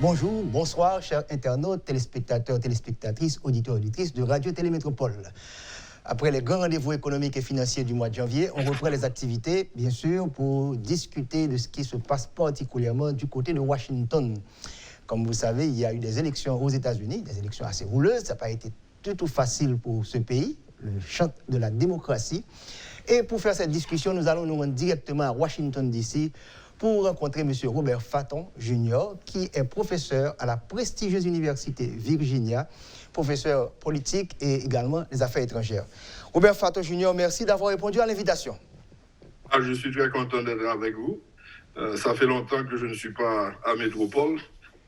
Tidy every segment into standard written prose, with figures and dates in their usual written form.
Bonjour, bonsoir, chers internautes, téléspectateurs, téléspectatrices, auditeurs, auditrices de Radio Télémétropole. Après les grands rendez-vous économiques et financiers du mois de janvier, on reprend les activités, bien sûr, pour discuter de ce qui se passe particulièrement du côté de Washington. Comme vous savez, il y a eu des élections aux États-Unis, des élections assez rouleuses. Ça n'a pas été tout facile pour ce pays, le champ de la démocratie. Et pour faire cette discussion, nous allons nous rendre directement à Washington, D.C., pour rencontrer M. Robert Fatton Jr., qui est professeur à la prestigieuse université Virginia, professeur politique et également des affaires étrangères. Robert Fatton Jr., merci d'avoir répondu à l'invitation. Je suis très content d'être avec vous. Ça fait longtemps que je ne suis pas à Métropole,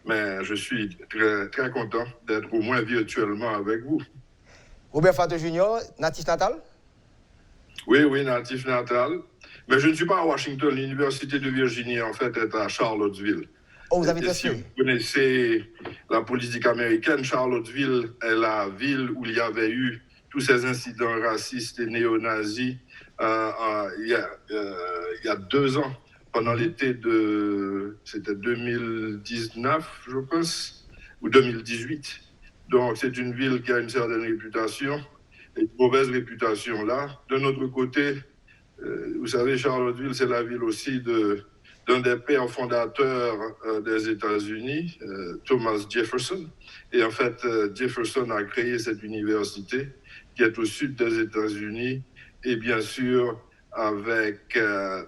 mais je suis très, très content d'être au moins virtuellement avec vous. Robert Fatton Jr., natif natal? Oui, natif natal. Mais je ne suis pas à Washington. L'université de Virginie, en fait, est à Charlottesville. Oh, vous avez Si vous connaissez la politique américaine, Charlottesville est la ville où il y avait eu tous ces incidents racistes et néo-nazis il y a 2 ans, pendant l'été c'était 2019, je pense, ou 2018. Donc, c'est une ville qui a une certaine réputation, et une mauvaise réputation là. D'un autre côté, vous savez, Charlottesville, c'est la ville aussi d'un des pères fondateurs des États-Unis, Thomas Jefferson. Et en fait, Jefferson a créé cette université qui est au sud des États-Unis. Et bien sûr, avec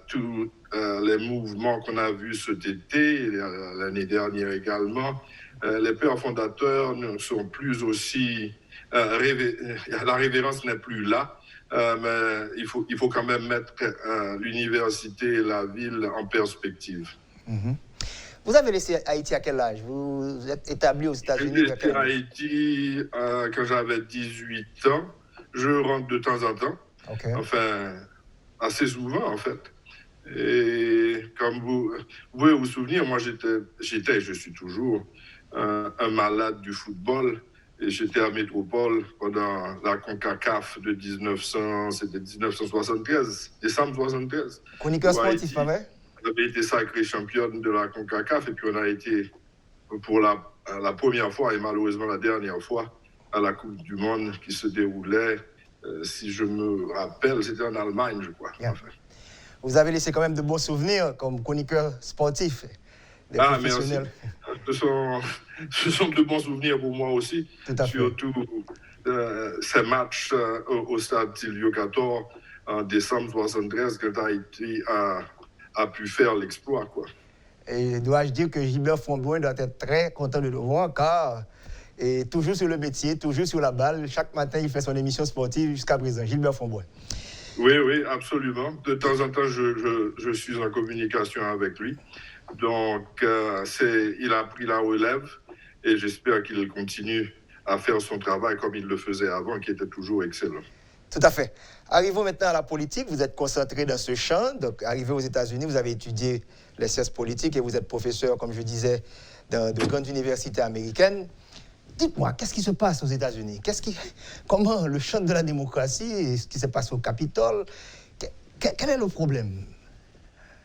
tous les mouvements qu'on a vus cet été, l'année dernière également, les pères fondateurs ne sont plus aussi... la révérence n'est plus là. Mais il faut quand même mettre l'université et la ville en perspective. Vous avez laissé Haïti à quel âge? Vous êtes établi aux États-Unis? J'ai laissé Haïti quand j'avais 18 ans. Je rentre de temps en temps. Okay. Enfin, assez souvent en fait. Et comme vous pouvez vous souvenir, moi je suis toujours un malade du football. Et j'étais à Métropole pendant la CONCACAF de 1973, décembre 73. Chroniqueur sportif, pas vrai? On avait été sacré championne de la CONCACAF et puis on a été pour la première fois et malheureusement la dernière fois à la Coupe du Monde qui se déroulait, si je me rappelle, c'était en Allemagne, je crois. Yeah. Enfin. Vous avez laissé quand même de bons souvenirs comme chroniqueur sportif. Merci. Ce sont de bons souvenirs pour moi aussi. Surtout ces matchs au stade Silvio Cator en décembre 73 quand Haïti a pu faire l'exploit, quoi. Et dois-je dire que Gilbert Fonboin doit être très content de le voir car et toujours sur le métier, toujours sur la balle. Chaque matin, il fait son émission sportive jusqu'à présent. Gilbert Fonboin. Oui, absolument. De temps en temps, je suis en communication avec lui. Donc, il a pris la relève et j'espère qu'il continue à faire son travail comme il le faisait avant, qui était toujours excellent. Tout à fait. Arrivons maintenant à la politique. Vous êtes concentré dans ce champ. Donc, arrivé aux États-Unis, vous avez étudié les sciences politiques et vous êtes professeur, comme je disais, dans de grandes universités américaines. Dites-moi, qu'est-ce qui se passe aux États-Unis? Comment le champ de la démocratie, ce qui se passe au Capitole, quel est le problème?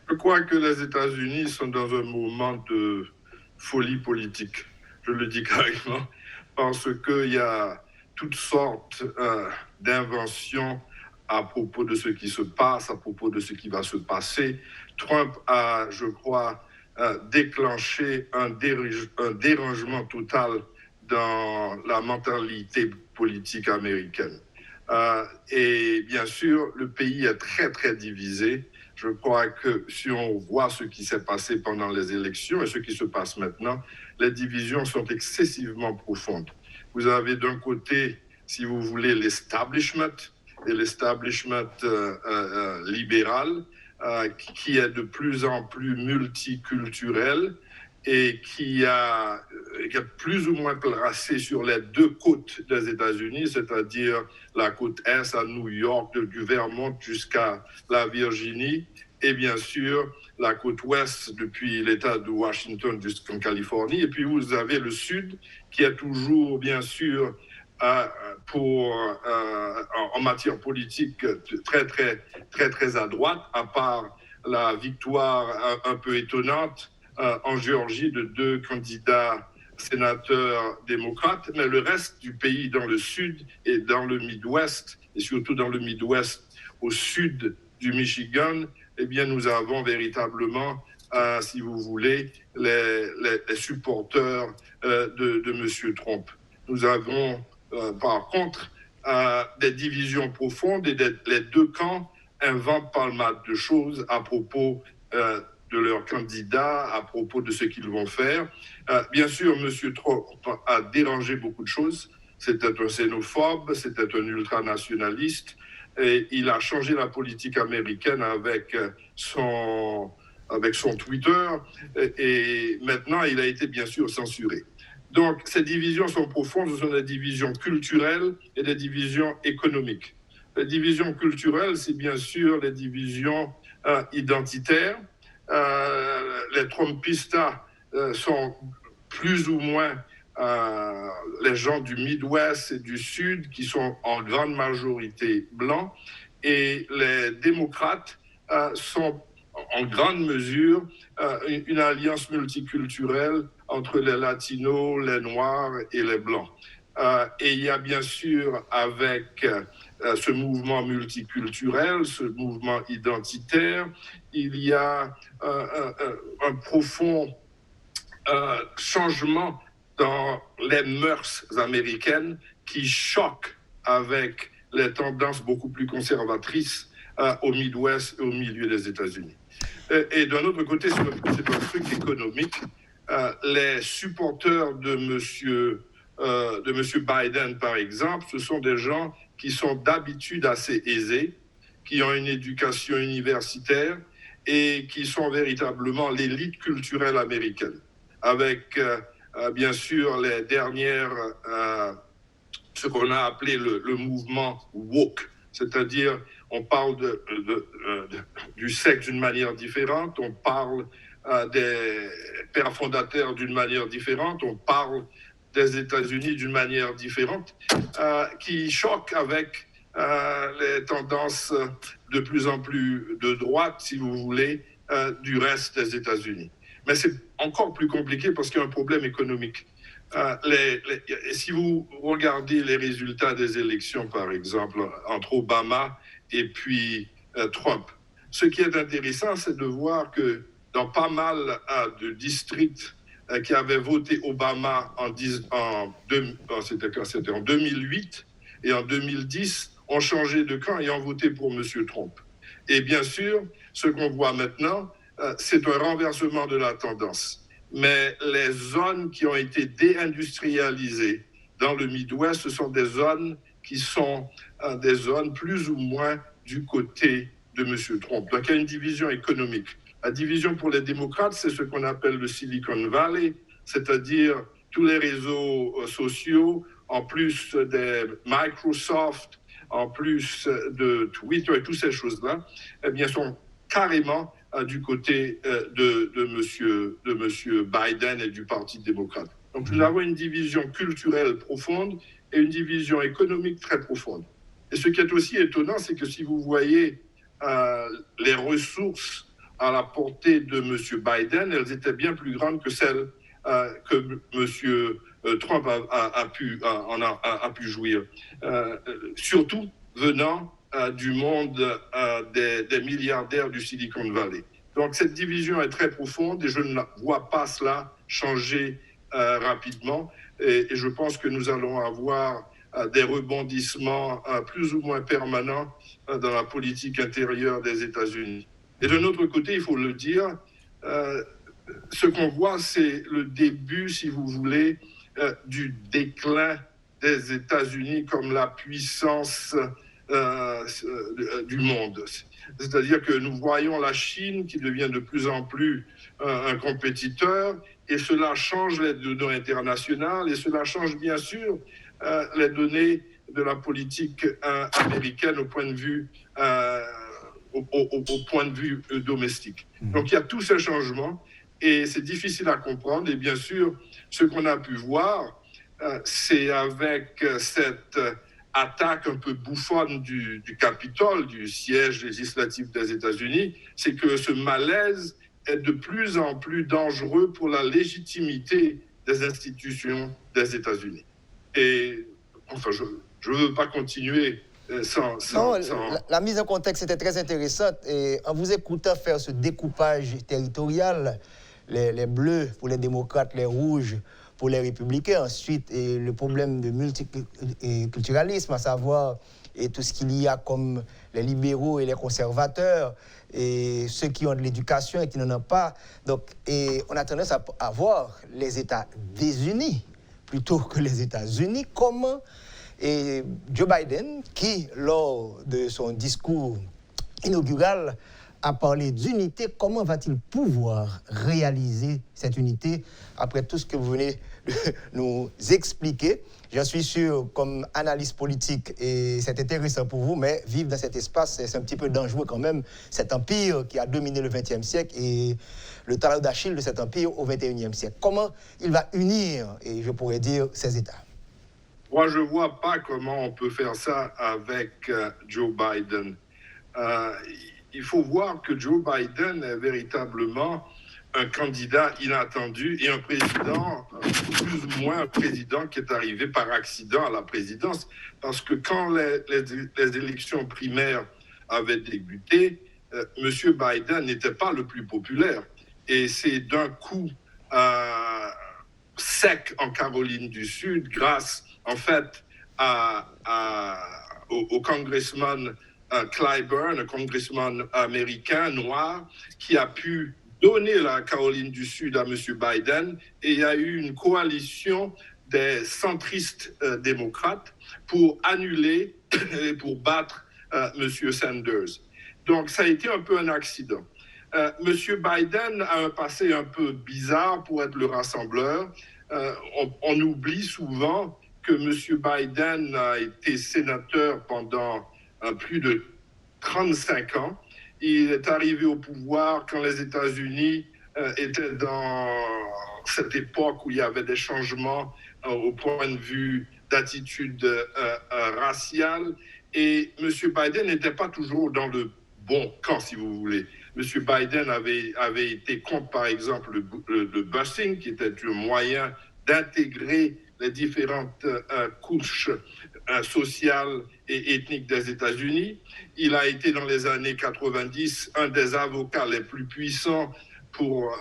Je crois que les États-Unis sont dans un moment de folie politique. Je le dis carrément, parce qu'il y a toutes sortes d'inventions à propos de ce qui se passe, à propos de ce qui va se passer. Trump a, je crois, déclenché un dérangement total dans la mentalité politique américaine. Et bien sûr, le pays est très, très divisé. Je crois que si on voit ce qui s'est passé pendant les élections et ce qui se passe maintenant, les divisions sont excessivement profondes. Vous avez d'un côté, si vous voulez, l'establishment, et l'establishment libéral, qui est de plus en plus multiculturel et qui est plus ou moins placé sur les deux côtes des États-Unis, c'est-à-dire la côte Est à New York, du Vermont jusqu'à la Virginie, et bien sûr la côte Ouest depuis l'État de Washington jusqu'en Californie. Et puis vous avez le Sud qui est toujours, bien sûr, en matière politique très à droite, à part la victoire un peu étonnante en Géorgie de 2 candidats sénateurs démocrates, mais le reste du pays dans le sud et dans le Midwest, et surtout dans le Midwest au sud du Michigan, eh bien nous avons véritablement, si vous voulez, les supporters de M. Trump. Nous avons par contre des divisions profondes et les deux camps inventent pas mal de choses à propos de leurs candidats, à propos de ce qu'ils vont faire. Bien sûr, M. Trump a dérangé beaucoup de choses. C'était un xénophobe, c'était un ultranationaliste, et il a changé la politique américaine avec son Twitter, et maintenant il a été bien sûr censuré. Donc ces divisions sont profondes, ce sont des divisions culturelles et des divisions économiques. Les divisions culturelles, c'est bien sûr les divisions identitaires. Les Trumpistas sont plus ou moins les gens du Midwest et du Sud qui sont en grande majorité blancs, et les démocrates sont en grande mesure une alliance multiculturelle entre les latinos, les noirs et les blancs. Et il y a bien sûr avec ce mouvement multiculturel, ce mouvement identitaire, il y a un profond changement dans les mœurs américaines qui choquent avec les tendances beaucoup plus conservatrices au Midwest et au milieu des États-Unis. Et d'un autre côté, c'est un truc économique. Les supporters de monsieur Biden, par exemple, ce sont des gens qui sont d'habitude assez aisés, qui ont une éducation universitaire et qui sont véritablement l'élite culturelle américaine. Avec, bien sûr, les dernières, ce qu'on a appelé le mouvement woke, c'est-à-dire on parle du sexe d'une manière différente, on parle des pères fondateurs d'une manière différente, on parle des États-Unis d'une manière différente, qui choque avec les tendances de plus en plus de droite, si vous voulez, du reste des États-Unis. Mais c'est encore plus compliqué parce qu'il y a un problème économique. Si vous regardez les résultats des élections, par exemple, entre Obama et puis Trump, ce qui est intéressant, c'est de voir que dans pas mal de districts qui avaient voté Obama c'était en 2008 et en 2010, ont changé de camp et ont voté pour M. Trump. Et bien sûr, ce qu'on voit maintenant, c'est un renversement de la tendance. Mais les zones qui ont été déindustrialisées dans le Midwest, ce sont des zones qui sont des zones plus ou moins du côté de M. Trump. Donc il y a une division économique. La division pour les démocrates, c'est ce qu'on appelle le Silicon Valley, c'est-à-dire tous les réseaux sociaux, en plus des Microsoft, en plus de Twitter et toutes ces choses-là, eh bien, sont carrément du côté de monsieur Biden et du Parti démocrate. Donc nous avons une division culturelle profonde et une division économique très profonde. Et ce qui est aussi étonnant, c'est que si vous voyez les ressources à la portée de M. Biden, elles étaient bien plus grandes que celles que M. Trump a pu jouir. Surtout venant du monde des milliardaires du Silicon Valley. Donc cette division est très profonde et je ne vois pas cela changer rapidement. Et je pense que nous allons avoir des rebondissements plus ou moins permanents dans la politique intérieure des États-Unis. Et de notre côté, il faut le dire, ce qu'on voit, c'est le début, si vous voulez, du déclin des États-Unis comme la puissance du monde. C'est-à-dire que nous voyons la Chine qui devient de plus en plus un compétiteur, et cela change les données internationales, et cela change bien sûr les données de la politique américaine au point de vue au point de vue domestique. Donc il y a tous ces changements et c'est difficile à comprendre. Et bien sûr, ce qu'on a pu voir, c'est avec cette attaque un peu bouffonne du Capitole, du siège législatif des États-Unis, c'est que ce malaise est de plus en plus dangereux pour la légitimité des institutions des États-Unis. Et enfin, je ne veux pas continuer Non, la mise en contexte était très intéressante. Et en vous écoutant faire ce découpage territorial, les bleus pour les démocrates, les rouges pour les républicains, ensuite et le problème de multiculturalisme, à savoir et tout ce qu'il y a comme les libéraux et les conservateurs, et ceux qui ont de l'éducation et qui n'en ont pas. Donc, et on a tendance à voir les États désunis plutôt que les États-Unis. Comment et Joe Biden, qui, lors de son discours inaugural, a parlé d'unité, comment va-t-il pouvoir réaliser cette unité après tout ce que vous venez de nous expliquer? J'en suis sûr, comme analyste politique, et c'est intéressant pour vous, mais vivre dans cet espace, c'est un petit peu dangereux quand même. Cet empire qui a dominé le XXe siècle et le talon d'Achille de cet empire au XXIe siècle. Comment il va unir, et je pourrais dire, ces États? Moi, je ne vois pas comment on peut faire ça avec Joe Biden. Il faut voir que Joe Biden est véritablement un candidat inattendu et un président, plus ou moins un président qui est arrivé par accident à la présidence. Parce que quand les élections primaires avaient débuté, M. Biden n'était pas le plus populaire. Et c'est d'un coup sec en Caroline du Sud, grâce en fait au congressman Clyburn, un congressman américain noir, qui a pu donner la Caroline du Sud à M. Biden, et il y a eu une coalition des centristes démocrates pour annuler et pour battre M. Sanders. Donc ça a été un peu un accident. M. Biden a un passé un peu bizarre pour être le rassembleur. On oublie souvent que M. Biden a été sénateur pendant plus de 35 ans. Il est arrivé au pouvoir quand les États-Unis étaient dans cette époque où il y avait des changements au point de vue d'attitude raciale. Et M. Biden n'était pas toujours dans le bon camp, si vous voulez. M. Biden avait été contre, par exemple, le busing, qui était un moyen d'intégrer les différentes couches sociales et ethniques des États-Unis. Il a été dans les années 90 un des avocats les plus puissants pour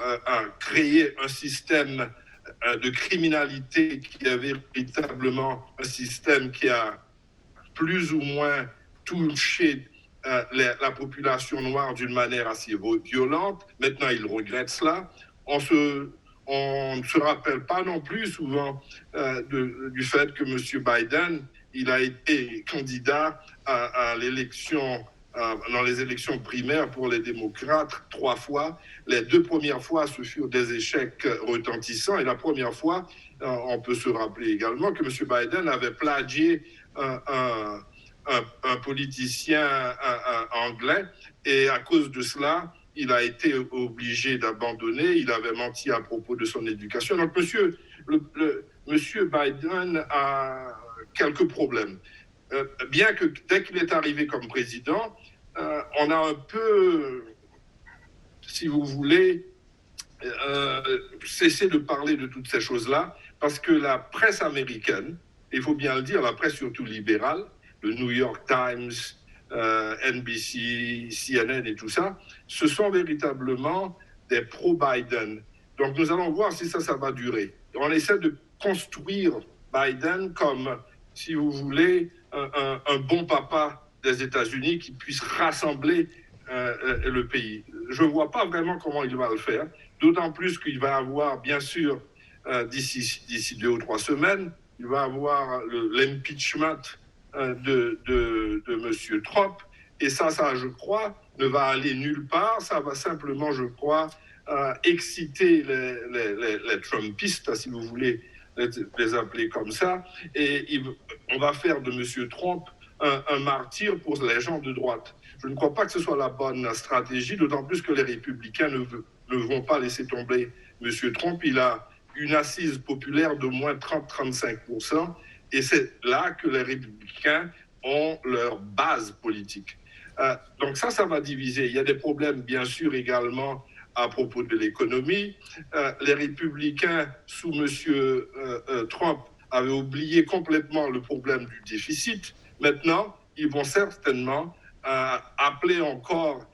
créer un système de criminalité qui est véritablement un système qui a plus ou moins touché la population noire d'une manière assez violente. Maintenant, il regrette cela. On ne se rappelle pas non plus souvent du fait que M. Biden, il a été candidat à l'élection, dans les élections primaires pour les démocrates 3 fois. Les 2 premières fois, ce furent des échecs retentissants. Et la première fois, on peut se rappeler également que M. Biden avait plagié un politicien anglais, et à cause de cela, il a été obligé d'abandonner. Il avait menti à propos de son éducation. Donc, monsieur Biden a quelques problèmes. Bien que dès qu'il est arrivé comme président, on a un peu, si vous voulez, cessé de parler de toutes ces choses-là, parce que la presse américaine, il faut bien le dire, la presse surtout libérale, le New York Times, NBC, CNN et tout ça, ce sont véritablement des pro-Biden. Donc nous allons voir si ça va durer. On essaie de construire Biden comme, si vous voulez, un bon papa des États-Unis qui puisse rassembler le pays. Je ne vois pas vraiment comment il va le faire, d'autant plus qu'il va avoir, bien sûr, d'ici 2 ou 3 semaines, il va avoir l'impeachment de M. Trump. Et ça, je crois, ne va aller nulle part. Ça va simplement, je crois, exciter les Trumpistes, si vous voulez les appeler comme ça. Et on va faire de M. Trump un martyr pour les gens de droite. Je ne crois pas que ce soit la bonne stratégie, d'autant plus que les républicains ne vont pas laisser tomber M. Trump. Il a une assise populaire de moins 30-35%. Et c'est là que les républicains ont leur base politique. Donc ça va diviser. Il y a des problèmes, bien sûr, également à propos de l'économie. Les républicains, sous M. Trump, avaient oublié complètement le problème du déficit. Maintenant, ils vont certainement appeler encore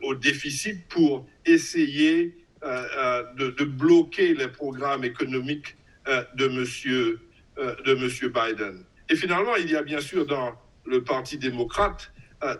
au déficit pour essayer de bloquer les programmes économiques de monsieur Biden. Et finalement, il y a bien sûr dans le Parti démocrate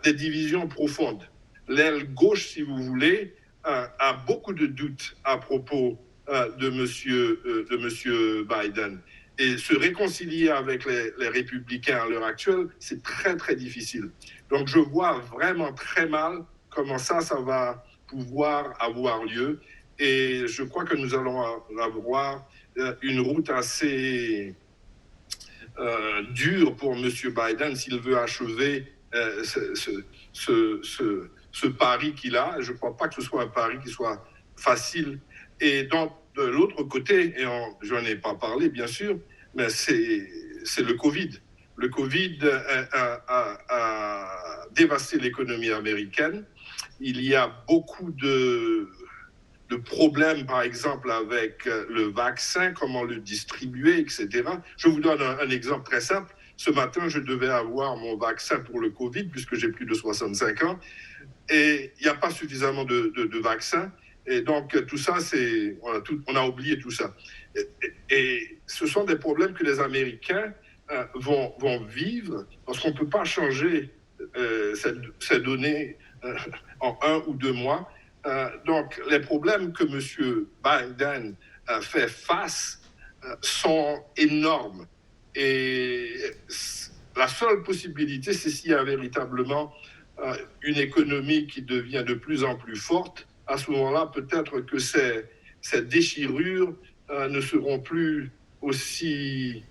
des divisions profondes. L'aile gauche, si vous voulez, a beaucoup de doutes à propos de monsieur Biden. Et se réconcilier avec les républicains à l'heure actuelle, c'est très, très difficile. Donc, je vois vraiment très mal comment ça va pouvoir avoir lieu. Et je crois que nous allons avoir une route assez dure pour M. Biden s'il veut achever ce pari qu'il a. Je ne crois pas que ce soit un pari qui soit facile. Et donc, de l'autre côté, et je n'en ai pas parlé, bien sûr, mais c'est le Covid. Le Covid a dévasté l'économie américaine. Il y a beaucoup de problèmes, par exemple, avec le vaccin, comment le distribuer, etc. Je vous donne un exemple très simple. Ce matin, je devais avoir mon vaccin pour le Covid, puisque j'ai plus de 65 ans, et il n'y a pas suffisamment de vaccins. Et donc, tout ça, on a oublié tout ça. Et ce sont des problèmes que les Américains vont vivre, parce qu'on ne peut pas changer ces données en 1 ou 2 mois. Donc, les problèmes que M. Biden fait face sont énormes. Et la seule possibilité, c'est s'il y a véritablement une économie qui devient de plus en plus forte. À ce moment-là, peut-être que ces déchirures ne seront plus aussi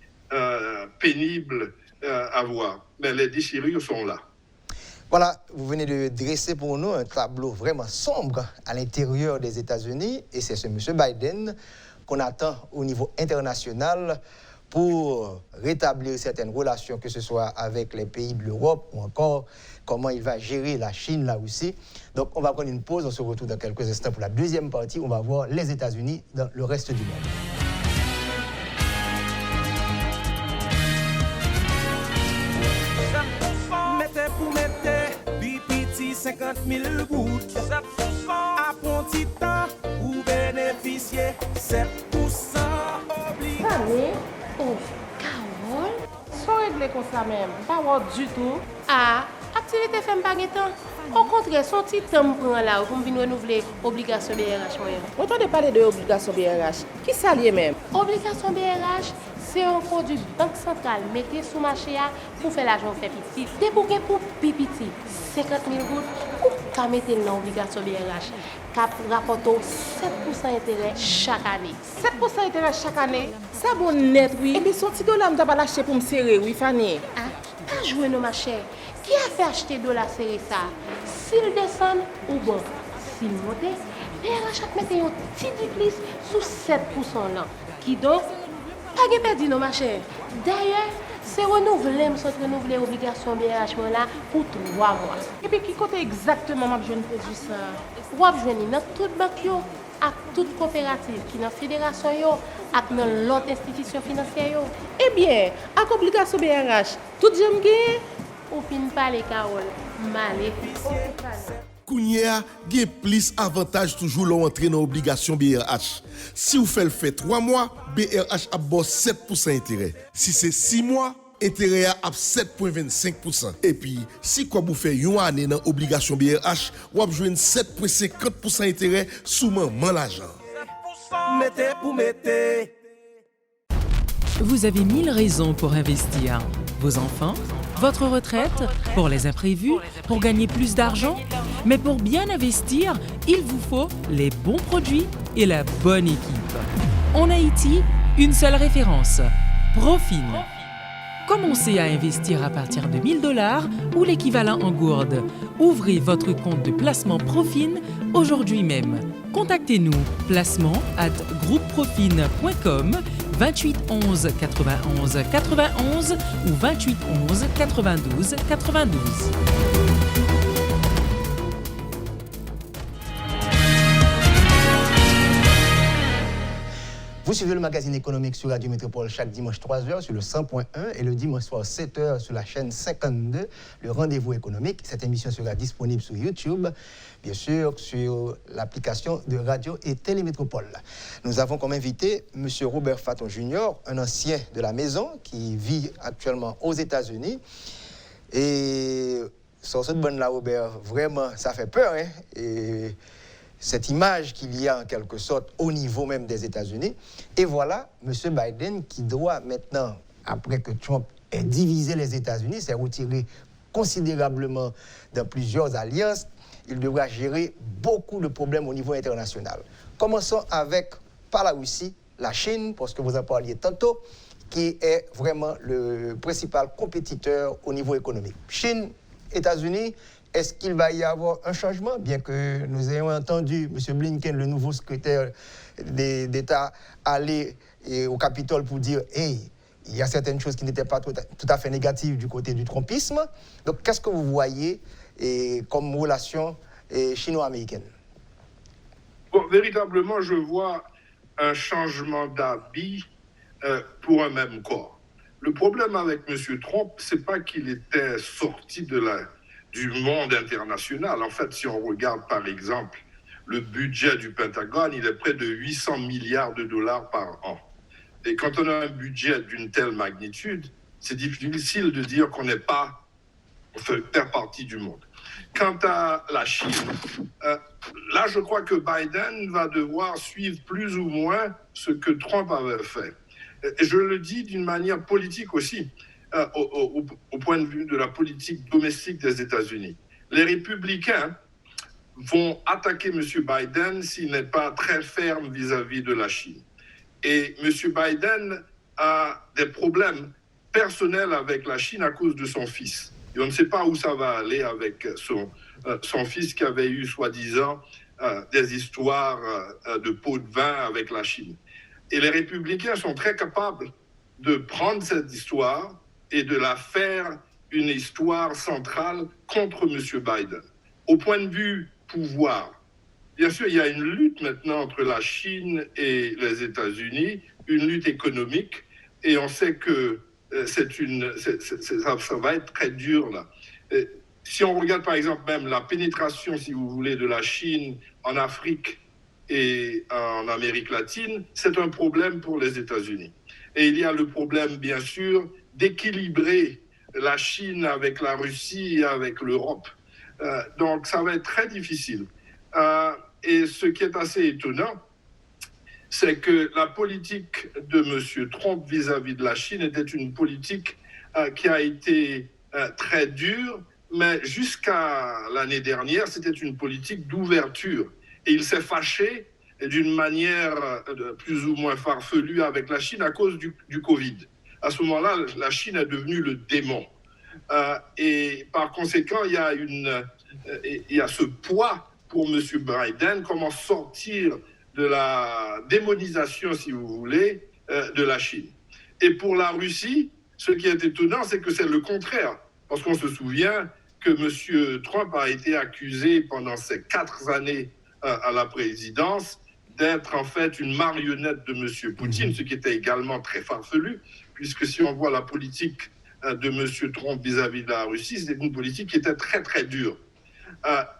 pénibles à voir. Mais les déchirures sont là. Voilà, vous venez de dresser pour nous un tableau vraiment sombre à l'intérieur des États-Unis. Et c'est ce M. Biden qu'on attend au niveau international pour rétablir certaines relations, que ce soit avec les pays de l'Europe ou encore comment il va gérer la Chine, la Russie. Donc, on va prendre une pause. On se retrouve dans quelques instants pour la deuxième partie. On va voir les États-Unis dans le reste du monde. Mettez pour mettre, bipiti 50 000 gouttes. À bon petit temps, ou bénéficier 7% obligé. Oh, Carole, sans régler comme ça même, pas voir du tout. Ah, activité fait pas temps. Au contraire, son petit temps prend là pour venir renouveler obligation BRH moyen. On entend parler de obligation BRH. Qui ça lié même? Obligation BRH, c'est un produit banque centrale mettez sous marché pour faire l'argent fait petit. Dès pour petit 50 000 gouttes ou qu'à mettre dans obligation BRH. Cap rapporte 7% intérêt chaque année. 7% intérêt chaque année? Ça bon net, oui. Et puis son petit dollar, m'ta pas lâché pour me serrer, oui, Fanny. Ah, pas jouer nos marchés. Qui a fait acheter dollar serré ça? S'il descend ou bon, s'il monte, BRH a mettre un petit plus sous 7% là. Qui donc, pas de perdu nos marchés. D'ailleurs, c'est renouvelé l'obligation BRH là pour 3 mois. Et puis qui côté exactement m'a besoin de produit ça? Ou a besoin dans toute banque yo, à toute coopérative qui dans fédération yo, à dans l'autre institution financière yo. Eh bien, avec obligation BRH, tout j'aime gagner. Ou fin parler Carole, malé. Kounia, gen plus avantage toujours l'entrée dans obligation BRH. Si vous faites le fait 3 mois, BRH a 7% intérêt. Si c'est 6 mois, intérêt à 7,25%. Et puis, si vous faites une année dans obligation BRH, vous avez 7,50% intérêt sous maman l'argent. Mettez pour mettre. Vous avez 1000 raisons pour investir. Vos enfants, votre retraite, pour les imprévus, pour gagner plus d'argent. Mais pour bien investir, il vous faut les bons produits et la bonne équipe. En Haïti, une seule référence, Profin. Commencez à investir à partir de 1 000 $ ou l'équivalent en gourde. Ouvrez votre compte de placement Profin aujourd'hui même. Contactez-nous placement@groupeprofin.com 28 11 91 91 ou 28 11 92 92. Vous suivez le magazine économique sur Radio Métropole chaque dimanche 3h sur le 100.1 et le dimanche soir 7h sur la chaîne 52, le rendez-vous économique. Cette émission sera disponible sur YouTube, bien sûr, sur l'application de Radio et Télémétropole. Nous avons comme invité M. Robert Faton Jr., un ancien de la maison qui vit actuellement aux États-Unis. Et sur cette bonne-là, Robert, vraiment, ça fait peur, hein? Et cette image qu'il y a en quelque sorte au niveau même des États-Unis. Et voilà, M. Biden qui doit maintenant, après que Trump ait divisé les États-Unis, s'est retiré considérablement dans plusieurs alliances, il devra gérer beaucoup de problèmes au niveau international. Commençons avec, par la Russie, la Chine, parce que vous en parliez tantôt, qui est vraiment le principal compétiteur au niveau économique. Chine, États-Unis, est-ce qu'il va y avoir un changement, bien que nous ayons entendu M. Blinken, le nouveau secrétaire d'État, aller au Capitole pour dire « Hey, il y a certaines choses qui n'étaient pas tout à fait négatives du côté du trumpisme ». Donc, qu'est-ce que vous voyez comme relation chino-américaine? Bon, véritablement, je vois un changement d'habit pour un même corps. Le problème avec M. Trump, c'est pas qu'il était sorti du monde international. En fait, si on regarde par exemple le budget du Pentagone, il est près de 800 milliards de dollars par an. Et quand on a un budget d'une telle magnitude, c'est difficile de dire qu'on n'est pas fait partie du monde. Quant à la Chine, là, je crois que Biden va devoir suivre plus ou moins ce que Trump avait fait. Et je le dis d'une manière politique aussi. Au point de vue de la politique domestique des États-Unis. Les républicains vont attaquer M. Biden s'il n'est pas très ferme vis-à-vis de la Chine. Et M. Biden a des problèmes personnels avec la Chine à cause de son fils. Et on ne sait pas où ça va aller avec son fils qui avait eu, soi-disant, des histoires de pots de vin avec la Chine. Et les républicains sont très capables de prendre cette histoire et de la faire une histoire centrale contre M. Biden. Au point de vue pouvoir, bien sûr, il y a une lutte maintenant entre la Chine et les États-Unis, une lutte économique, et on sait que ça va être très dur, là. Si on regarde, par exemple, même la pénétration, si vous voulez, de la Chine en Afrique et en Amérique latine, c'est un problème pour les États-Unis. Et il y a le problème, bien sûr, d'équilibrer la Chine avec la Russie et avec l'Europe. Donc, ça va être très difficile. Et ce qui est assez étonnant, c'est que la politique de M. Trump vis-à-vis de la Chine était une politique qui a été très dure, mais jusqu'à l'année dernière, c'était une politique d'ouverture. Et il s'est fâché d'une manière plus ou moins farfelue avec la Chine à cause du Covid. À ce moment-là, la Chine est devenue le démon. Et par conséquent, il y a ce poids pour M. Biden, comment sortir de la démonisation, si vous voulez, de la Chine. Et pour la Russie, ce qui est étonnant, c'est que c'est le contraire. Parce qu'on se souvient que M. Trump a été accusé pendant ces 4 années à la présidence d'être en fait une marionnette de M. Poutine, ce qui était également très farfelu, puisque si on voit la politique de M. Trump vis-à-vis de la Russie, c'était une politique qui était très très dure.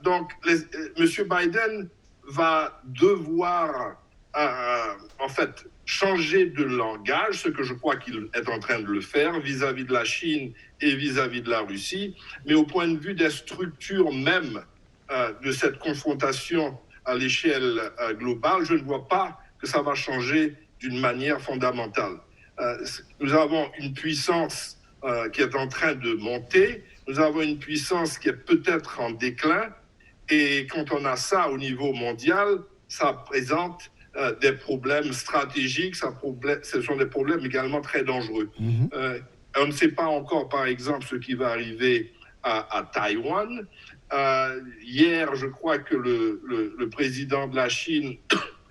Donc, M. Biden va devoir en fait changer de langage, ce que je crois qu'il est en train de le faire vis-à-vis de la Chine et vis-à-vis de la Russie, mais au point de vue des structures même de cette confrontation à l'échelle globale, je ne vois pas que ça va changer d'une manière fondamentale. Nous avons une puissance qui est en train de monter, nous avons une puissance qui est peut-être en déclin, et quand on a ça au niveau mondial, ça présente des problèmes stratégiques, ce sont des problèmes également très dangereux. On ne sait pas encore, par exemple, ce qui va arriver à Taïwan. Hier, je crois que le président de la Chine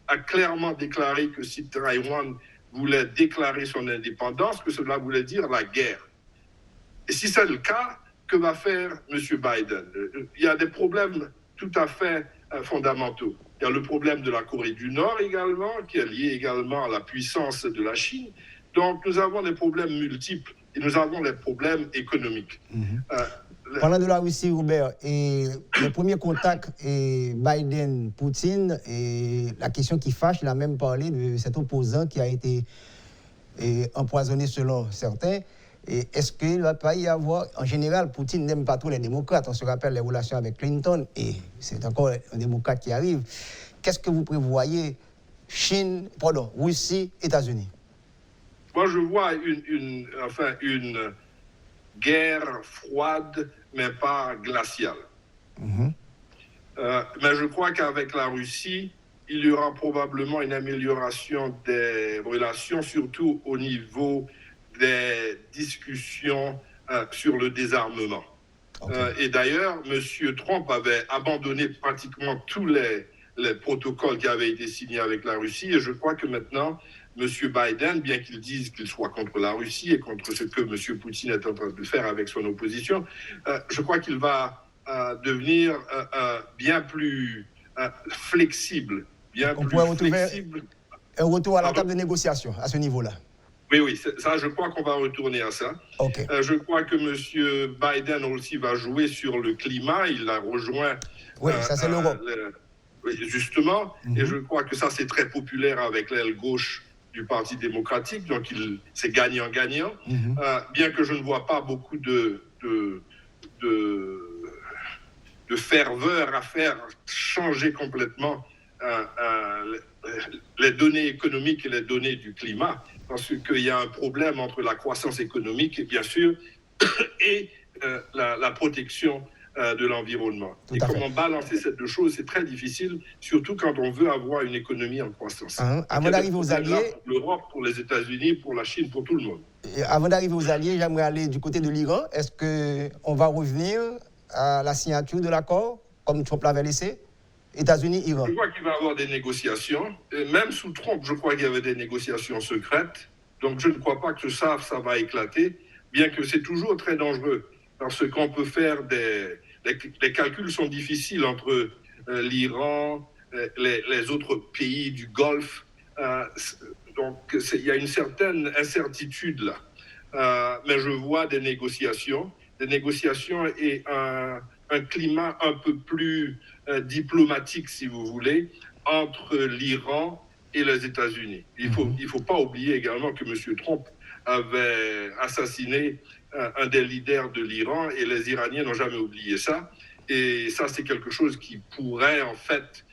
a clairement déclaré que si Taïwan voulait déclarer son indépendance, que cela voulait dire la guerre. Et si c'est le cas, que va faire M. Biden? Il y a des problèmes tout à fait fondamentaux. Il y a le problème de la Corée du Nord également, qui est lié également à la puissance de la Chine. Donc, nous avons des problèmes multiples et nous avons des problèmes économiques. Parlant de la Russie, Robert, et le premier contact Biden-Poutine, et la question qui fâche, il a même parlé de cet opposant qui a été empoisonné selon certains. Et est-ce qu'il ne va pas y avoir... En général, Poutine n'aime pas trop les démocrates. On se rappelle les relations avec Clinton, et c'est encore un démocrate qui arrive. Qu'est-ce que vous prévoyez Russie, États-Unis? Moi, je vois une guerre froide, mais pas glaciale. Mais je crois qu'avec la Russie, il y aura probablement une amélioration des relations, surtout au niveau des discussions sur le désarmement. Et d'ailleurs, M. Trump avait abandonné pratiquement tous les protocoles qui avaient été signés avec la Russie. Et je crois que maintenant, M. Biden, bien qu'il dise qu'il soit contre la Russie et contre ce que M. Poutine est en train de faire avec son opposition, je crois qu'il va devenir bien plus flexible. Un retour à la table de négociation à ce niveau-là. Oui, ça, je crois qu'on va retourner à ça. Je crois que M. Biden aussi va jouer sur le climat. Il a rejoint... Oui, ça c'est l'Europe. Justement, et je crois que ça c'est très populaire avec l'aile gauche du Parti démocratique, donc c'est gagnant-gagnant, bien que je ne vois pas beaucoup de ferveur à faire changer complètement les données économiques et les données du climat, parce qu'il y a un problème entre la croissance économique, bien sûr, et la protection de l'environnement. Et comment balancer ces deux choses, c'est très difficile, surtout quand on veut avoir une économie en croissance. Avant d'arriver aux alliés... Pour l'Europe, pour les États-Unis, pour la Chine, pour tout le monde. Avant d'arriver aux alliés, j'aimerais aller du côté de l'Iran. Est-ce qu'on va revenir à la signature de l'accord, comme Trump l'avait laissé? États-Unis, Iran. Je crois qu'il va y avoir des négociations. Et même sous Trump, je crois qu'il y avait des négociations secrètes. Donc je ne crois pas que ça va éclater, bien que c'est toujours très dangereux. Parce qu'on peut faire les calculs sont difficiles entre l'Iran, les autres pays du Golfe. Donc il y a une certaine incertitude là. Mais je vois des négociations et un climat un peu plus diplomatique, si vous voulez, entre l'Iran et les États-Unis. Il faut pas oublier également que M. Trump avait assassiné un des leaders de l'Iran et les Iraniens n'ont jamais oublié ça. Et ça, c'est quelque chose qui pourrait en fait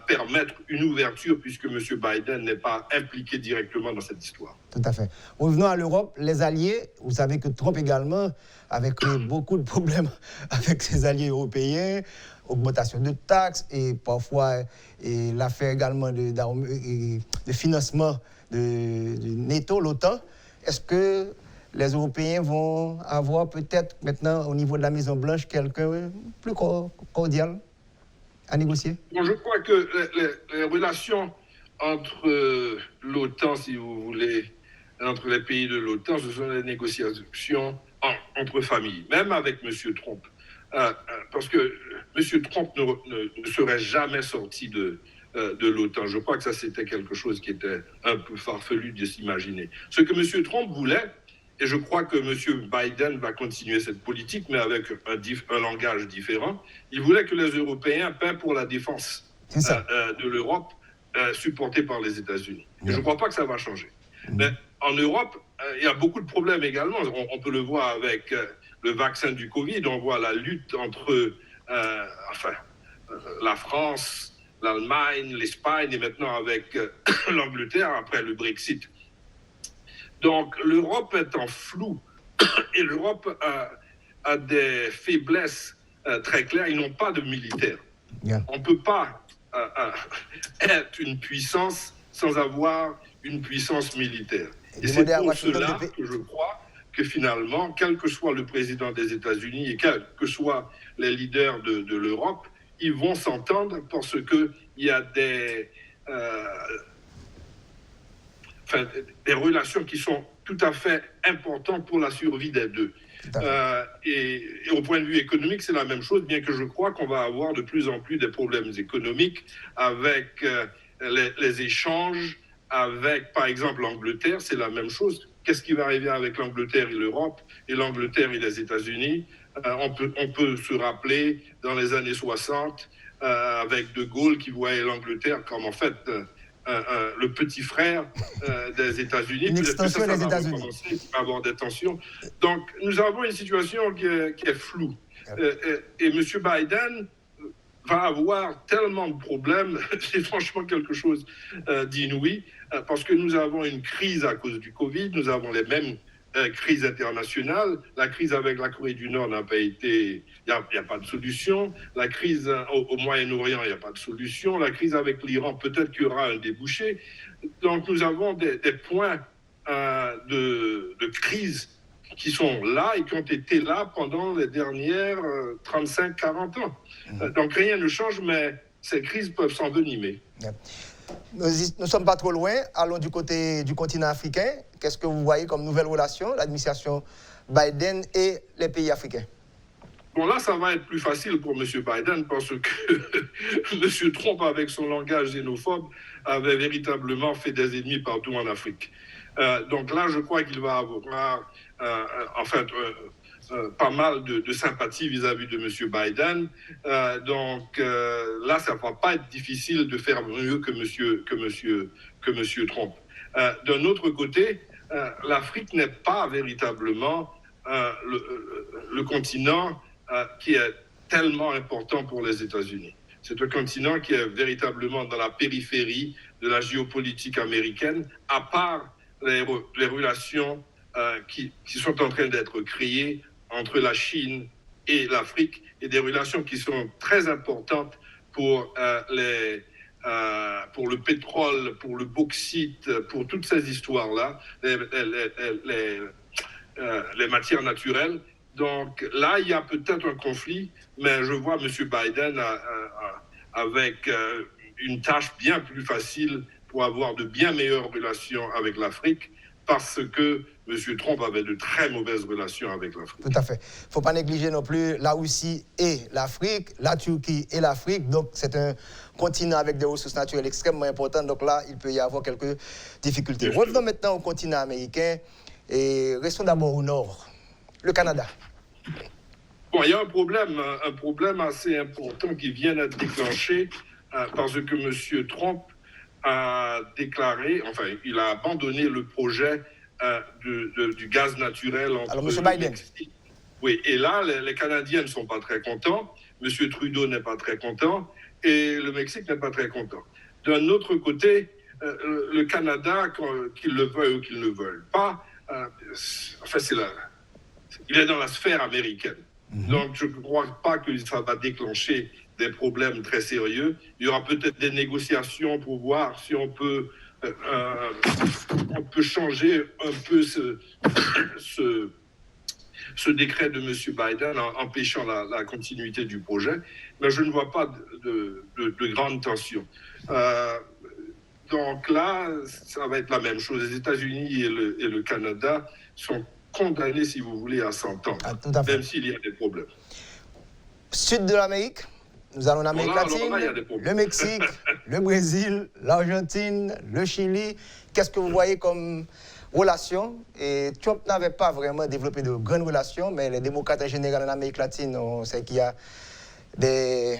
permettre une ouverture puisque M. Biden n'est pas impliqué directement dans cette histoire. Tout à fait. Revenons à l'Europe. Les alliés, vous savez que Trump également avait créé beaucoup de problèmes avec ses alliés européens, augmentation de taxes et parfois l'affaire également de financement de NATO, l'OTAN. Est-ce que les Européens vont avoir peut-être maintenant au niveau de la Maison-Blanche quelqu'un plus cordial à négocier? Bon, je crois que les relations entre l'OTAN, si vous voulez, entre les pays de l'OTAN, ce sont des négociations entre familles, même avec M. Trump. Parce que M. Trump ne serait jamais sorti de l'OTAN. Je crois que ça, c'était quelque chose qui était un peu farfelu de s'imaginer. Ce que M. Trump voulait, et je crois que M. Biden va continuer cette politique, mais avec un langage différent, il voulait que les Européens paient pour la défense de l'Europe, supportée par les États-Unis. Et je ne crois pas que ça va changer. Mais en Europe, il y a beaucoup de problèmes également. On peut le voir avec le vaccin du Covid. On voit la lutte entre la France, l'Allemagne, l'Espagne et maintenant avec l'Angleterre après le Brexit. Donc l'Europe est en flou et l'Europe a des faiblesses très claires. Ils n'ont pas de militaires. On ne peut pas être une puissance sans avoir une puissance militaire. Et c'est pour cela que je crois que finalement, quel que soit le président des États-Unis et quels que soient les leaders de l'Europe, ils vont s'entendre parce qu'il y a des relations qui sont tout à fait importantes pour la survie des deux. Et au point de vue économique, c'est la même chose, bien que je crois qu'on va avoir de plus en plus des problèmes économiques avec les échanges avec, par exemple, l'Angleterre, c'est la même chose. Qu'est-ce qui va arriver avec l'Angleterre et l'Europe, et l'Angleterre et les États-Unis? On peut se rappeler dans les années 60, avec De Gaulle qui voyait l'Angleterre comme en fait le petit frère des États-Unis. Une extension des États-Unis. Il va avoir des tensions. Donc, nous avons une situation qui est floue. Et M. Biden va avoir tellement de problèmes, c'est franchement quelque chose d'inouï, parce que nous avons une crise à cause du Covid, nous avons les mêmes crises internationales. La crise avec la Corée du Nord n'a pas été... Il n'y a pas de solution. La crise au Moyen-Orient, il n'y a pas de solution. La crise avec l'Iran, peut-être qu'il y aura un débouché. Donc nous avons des points de crise qui sont là et qui ont été là pendant les dernières 35-40 ans. Donc rien ne change, mais ces crises peuvent s'envenimer. Nous ne sommes pas trop loin. Allons du côté du continent africain. Qu'est-ce que vous voyez comme nouvelle relation, l'administration Biden et les pays africains? Bon, là, ça va être plus facile pour M. Biden parce que M. Trump, avec son langage xénophobe, avait véritablement fait des ennemis partout en Afrique. Donc là, je crois qu'il va avoir pas mal de sympathie vis-à-vis de M. Biden. Donc là, ça ne va pas être difficile de faire mieux que M. Trump. D'un autre côté, l'Afrique n'est pas véritablement le continent qui est tellement important pour les États-Unis. C'est un continent qui est véritablement dans la périphérie de la géopolitique américaine, à part les relations qui sont en train d'être créées entre la Chine et l'Afrique, et des relations qui sont très importantes pour le pétrole, pour le bauxite, pour toutes ces histoires-là, les matières naturelles. Donc là, il y a peut-être un conflit, mais je vois M. Biden avec une tâche bien plus facile pour avoir de bien meilleures relations avec l'Afrique, parce que M. Trump avait de très mauvaises relations avec l'Afrique. Tout à fait. Il ne faut pas négliger non plus la Russie et l'Afrique, la Turquie et l'Afrique. Donc, c'est un continent avec des ressources naturelles extrêmement importantes. Donc là, il peut y avoir quelques difficultés. Revenons maintenant au continent américain et restons d'abord au nord, le Canada. Bon, il y a un problème assez important qui vient d'être déclenché parce que M. Trump a déclaré, enfin, il a abandonné le projet du gaz naturel entre... Alors, M. Biden. Oui, et là, les Canadiens ne sont pas très contents, M. Trudeau n'est pas très content, et le Mexique n'est pas très content. D'un autre côté, le Canada, qu'ils le veuillent ou qu'ils ne le veulent pas, enfin, il est dans la sphère américaine. Donc, je ne crois pas que ça va déclencher des problèmes très sérieux. Il y aura peut-être des négociations pour voir si on peut changer un peu ce décret de M. Biden en empêchant la continuité du projet. Mais je ne vois pas de grande tension. Donc là, ça va être la même chose. Les États-Unis et le Canada sont condamnés, si vous voulez, à s'entendre, même s'il y a des problèmes. Sud de l'Amérique, nous allons en Amérique latine, le Mexique, le Brésil, l'Argentine, le Chili. Qu'est-ce que vous voyez comme relations? Et Trump n'avait pas vraiment développé de grandes relations, mais les démocrates en général en Amérique latine, on sait qu'il y a des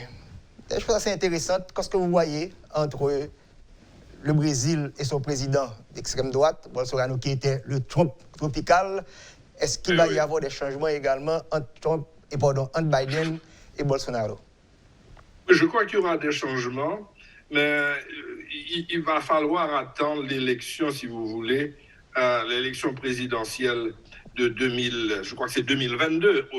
choses assez intéressantes. Qu'est-ce que vous voyez entre le Brésil et son président d'extrême droite, Bolsonaro, qui était le Trump tropical? Est-ce qu'il va y avoir des changements également entre Biden et Bolsonaro? Je crois qu'il y aura des changements, mais il va falloir attendre l'élection, si vous voulez, l'élection présidentielle de 2022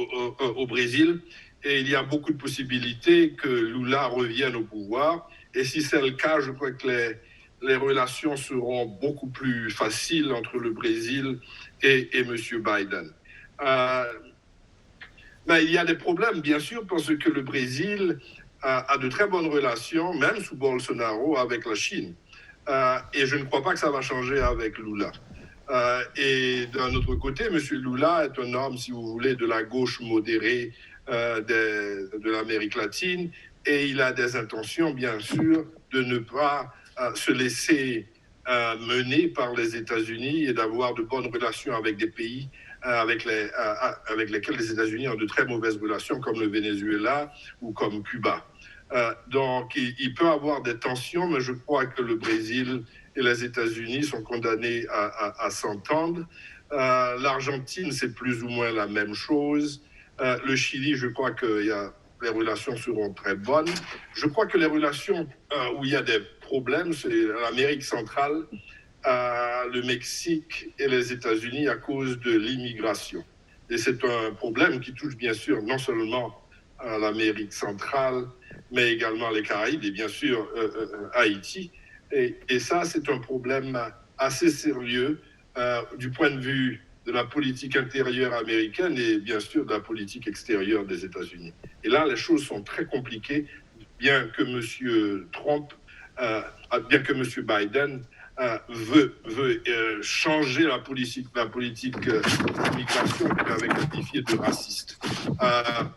au Brésil. Et il y a beaucoup de possibilités que Lula revienne au pouvoir. Et si c'est le cas, je crois que les relations seront beaucoup plus faciles entre le Brésil et M. Biden. Mais il y a des problèmes, bien sûr, parce que le Brésil a de très bonnes relations, même sous Bolsonaro, avec la Chine. Et je ne crois pas que ça va changer avec Lula. Et d'un autre côté, M. Lula est un homme, si vous voulez, de la gauche modérée de l'Amérique latine, et il a des intentions, bien sûr, de ne pas se laisser mener par les États-Unis et d'avoir de bonnes relations avec des pays avec lesquels les États-Unis ont de très mauvaises relations, comme le Venezuela ou comme Cuba. Donc, il peut avoir des tensions, mais je crois que le Brésil et les États-Unis sont condamnés à s'entendre. L'Argentine, c'est plus ou moins la même chose. Le Chili, je crois que les relations seront très bonnes. Je crois que les relations où il y a des problèmes, c'est l'Amérique centrale, le Mexique et les États-Unis à cause de l'immigration. Et c'est un problème qui touche bien sûr non seulement l'Amérique centrale, mais également les Caraïbes et bien sûr Haïti. Et ça, c'est un problème assez sérieux du point de vue de la politique intérieure américaine et bien sûr de la politique extérieure des États-Unis. Et là, les choses sont très compliquées, bien que M. Biden veut changer la politique d'immigration qu'il avait qualifiée de raciste.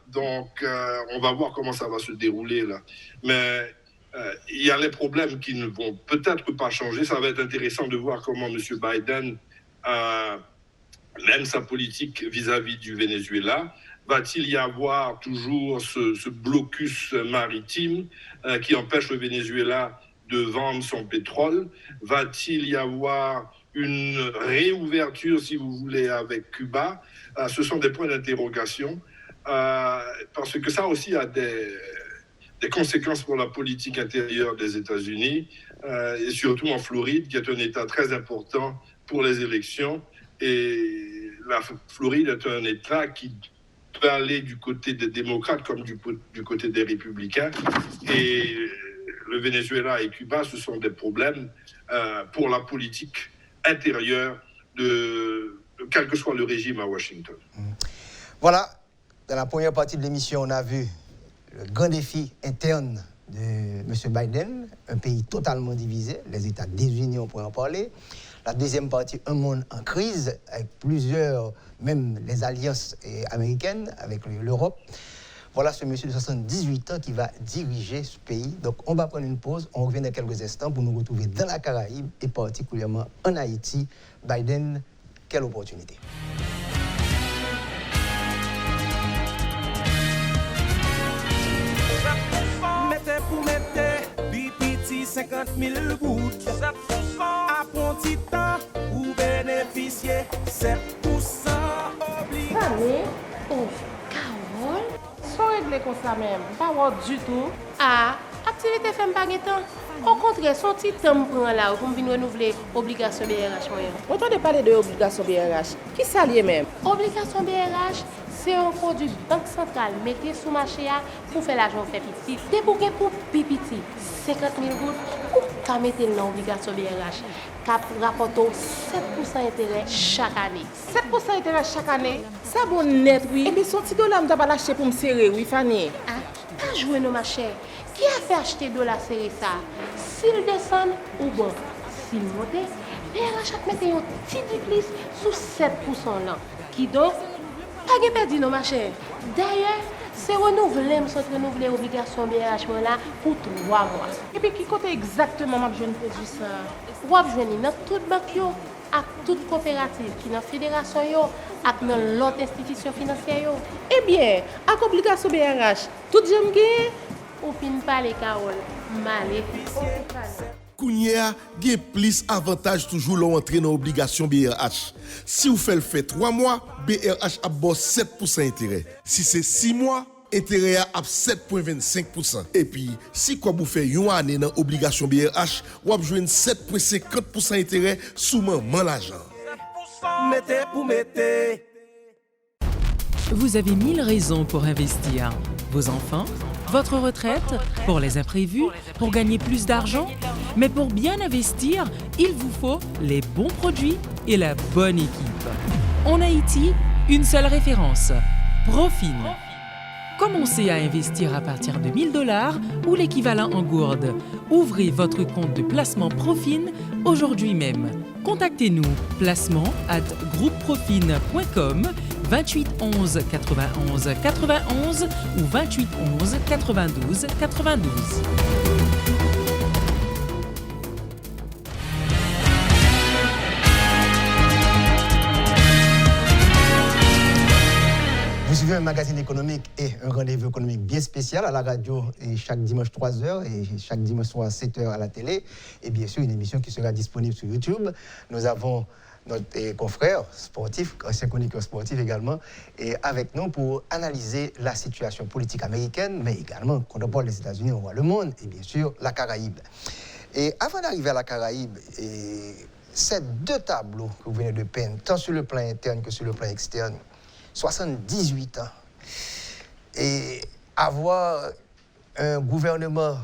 Donc, on va voir comment ça va se dérouler là. Mais il y a les problèmes qui ne vont peut-être pas changer. Ça va être intéressant de voir comment M. Biden mène sa politique vis-à-vis du Venezuela. Va-t-il y avoir toujours ce blocus maritime qui empêche le Venezuela de vendre son pétrole? Va-t-il y avoir une réouverture, si vous voulez, avec Cuba? Ce sont des points d'interrogation parce que ça aussi a des conséquences pour la politique intérieure des États-Unis et surtout en Floride, qui est un État très important pour les élections. Et la Floride est un État qui peut aller du côté des démocrates comme du côté des républicains. Et le Venezuela et Cuba, ce sont des problèmes pour la politique intérieure quel que soit le régime à Washington. Voilà, dans la première partie de l'émission, on a vu le grand défi interne de M. Biden, un pays totalement divisé, les États désunis, on pourrait en parler. La deuxième partie, un monde en crise, avec plusieurs, même les alliances américaines, avec l'Europe. Voilà ce monsieur de 78 ans qui va diriger ce pays. Donc, on va prendre une pause. On revient dans quelques instants pour nous retrouver dans la Caraïbe et particulièrement en Haïti. Biden, quelle opportunité! Mettez pour mettre, bipiti 50 000 gouttes. 7%. À bon petit temps, ou bénéficier 7% obligé. Allez, oh, Carole. Sans régler comme ça même, pas voir du tout. Ah, activité fait pas temps. Au contraire, son petit temps prend là pour venir renouveler obligation BRH moyen. On entend parler de obligation BRH. Qui ça lié même? Obligation BRH, c'est un produit banque centrale mettez sous marché pour faire l'argent fait petit. Dès pour petit 50 000 gouttes, ou qu'à mettre dans l'obligation BRH, cap rapporte 7% intérêt chaque année. 7% intérêt chaque année? Ça bon net, oui. Et puis son petit dollar, je vais l'acheter pour me serrer, oui, Fanny. Ah, pas jouer nos ma chère. Qui a fait acheter dollar serré ça? S'il descend ou bon, s'il monte, BRH a mettre un petit plus sous 7% là. Qui donc, pas de perdu nos ma chère. D'ailleurs, c'est renouvelé l'obligation BRH là pour 3 mois. Et puis qui côté exactement m'a besoin de produit ça? Ou a besoin dans toute banque yo, à toute coopérative qui dans fédération yo, à dans l'autre institution financière yo. Eh bien, avec obligation BRH, tout j'aime gagner. Ou fin parler Carole, malé. Kounia, gen plus avantage toujours l'entrée dans l'obligation BRH. Si vous faites le fait 3 mois, BRH a 7% intérêt. Si c'est 6 mois, intérêt à 7,25%. Et puis, si vous faites une année dans l'obligation BRH, vous avez 7,50% intérêt sous maman l'argent. Mettez pour mettre. Vous avez 1000 raisons pour investir. Vos enfants, votre retraite, pour les imprévus, pour gagner plus d'argent. Mais pour bien investir, il vous faut les bons produits et la bonne équipe. En Haïti, une seule référence, Profin. Commencez à investir à partir de 1 000 $ ou l'équivalent en gourde. Ouvrez votre compte de placement Profin aujourd'hui même. Contactez-nous placement@groupeprofin.com 28 11 91 91 ou 28 11 92 92. Vous suivez un magazine économique et un rendez-vous économique bien spécial à la radio et chaque dimanche 3h et chaque dimanche soir 7h à la télé. Et bien sûr, une émission qui sera disponible sur YouTube. Nous avons notre confrère sportif, ancien chroniqueur sportif également, et avec nous pour analyser la situation politique américaine, mais également, quand on parle des États-Unis, on voit le monde, et bien sûr, la Caraïbe. Et avant d'arriver à la Caraïbe, ces deux tableaux que vous venez de peindre, tant sur le plan interne que sur le plan externe, 78 ans, et avoir un gouvernement,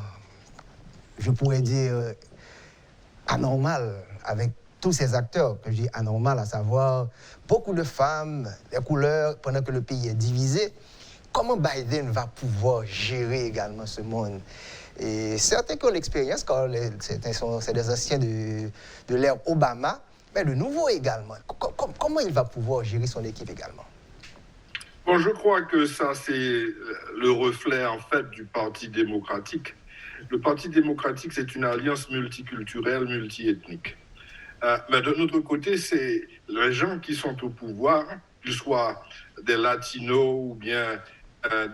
je pourrais dire, anormal, avec tous ces acteurs que je dis anormal, à savoir beaucoup de femmes, des couleurs, pendant que le pays est divisé, comment Biden va pouvoir gérer également ce monde? Et certains qui ont l'expérience, car c'est des anciens de l'ère Obama, mais de nouveau également. Comment il va pouvoir gérer son équipe également? Bon, je crois que ça, c'est le reflet, en fait, du Parti démocratique. Le Parti démocratique, c'est une alliance multiculturelle, multiethnique. Mais de notre côté, c'est les gens qui sont au pouvoir, qu'ils soient des latinos ou bien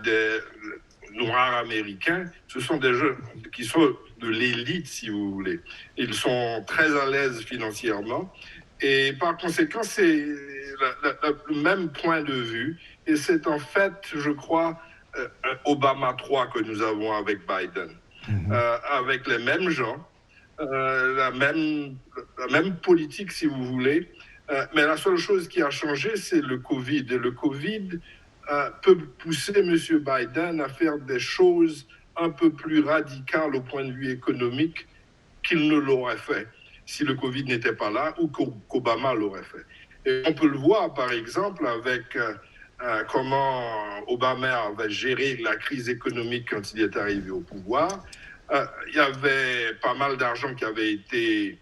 des noirs américains, ce sont des gens qui sont de l'élite, si vous voulez. Ils sont très à l'aise financièrement. Et par conséquent, c'est le même point de vue. Et c'est en fait, je crois, Obama 3 que nous avons avec Biden. Avec les mêmes gens, la même politique, si vous voulez. Mais la seule chose qui a changé, c'est le Covid. Et le Covid peut pousser M. Biden à faire des choses un peu plus radicales au point de vue économique qu'il ne l'aurait fait si le Covid n'était pas là ou qu'Obama l'aurait fait. Et on peut le voir, par exemple, avec comment Obama avait géré la crise économique quand il est arrivé au pouvoir. Il y avait pas mal d'argent qui avait été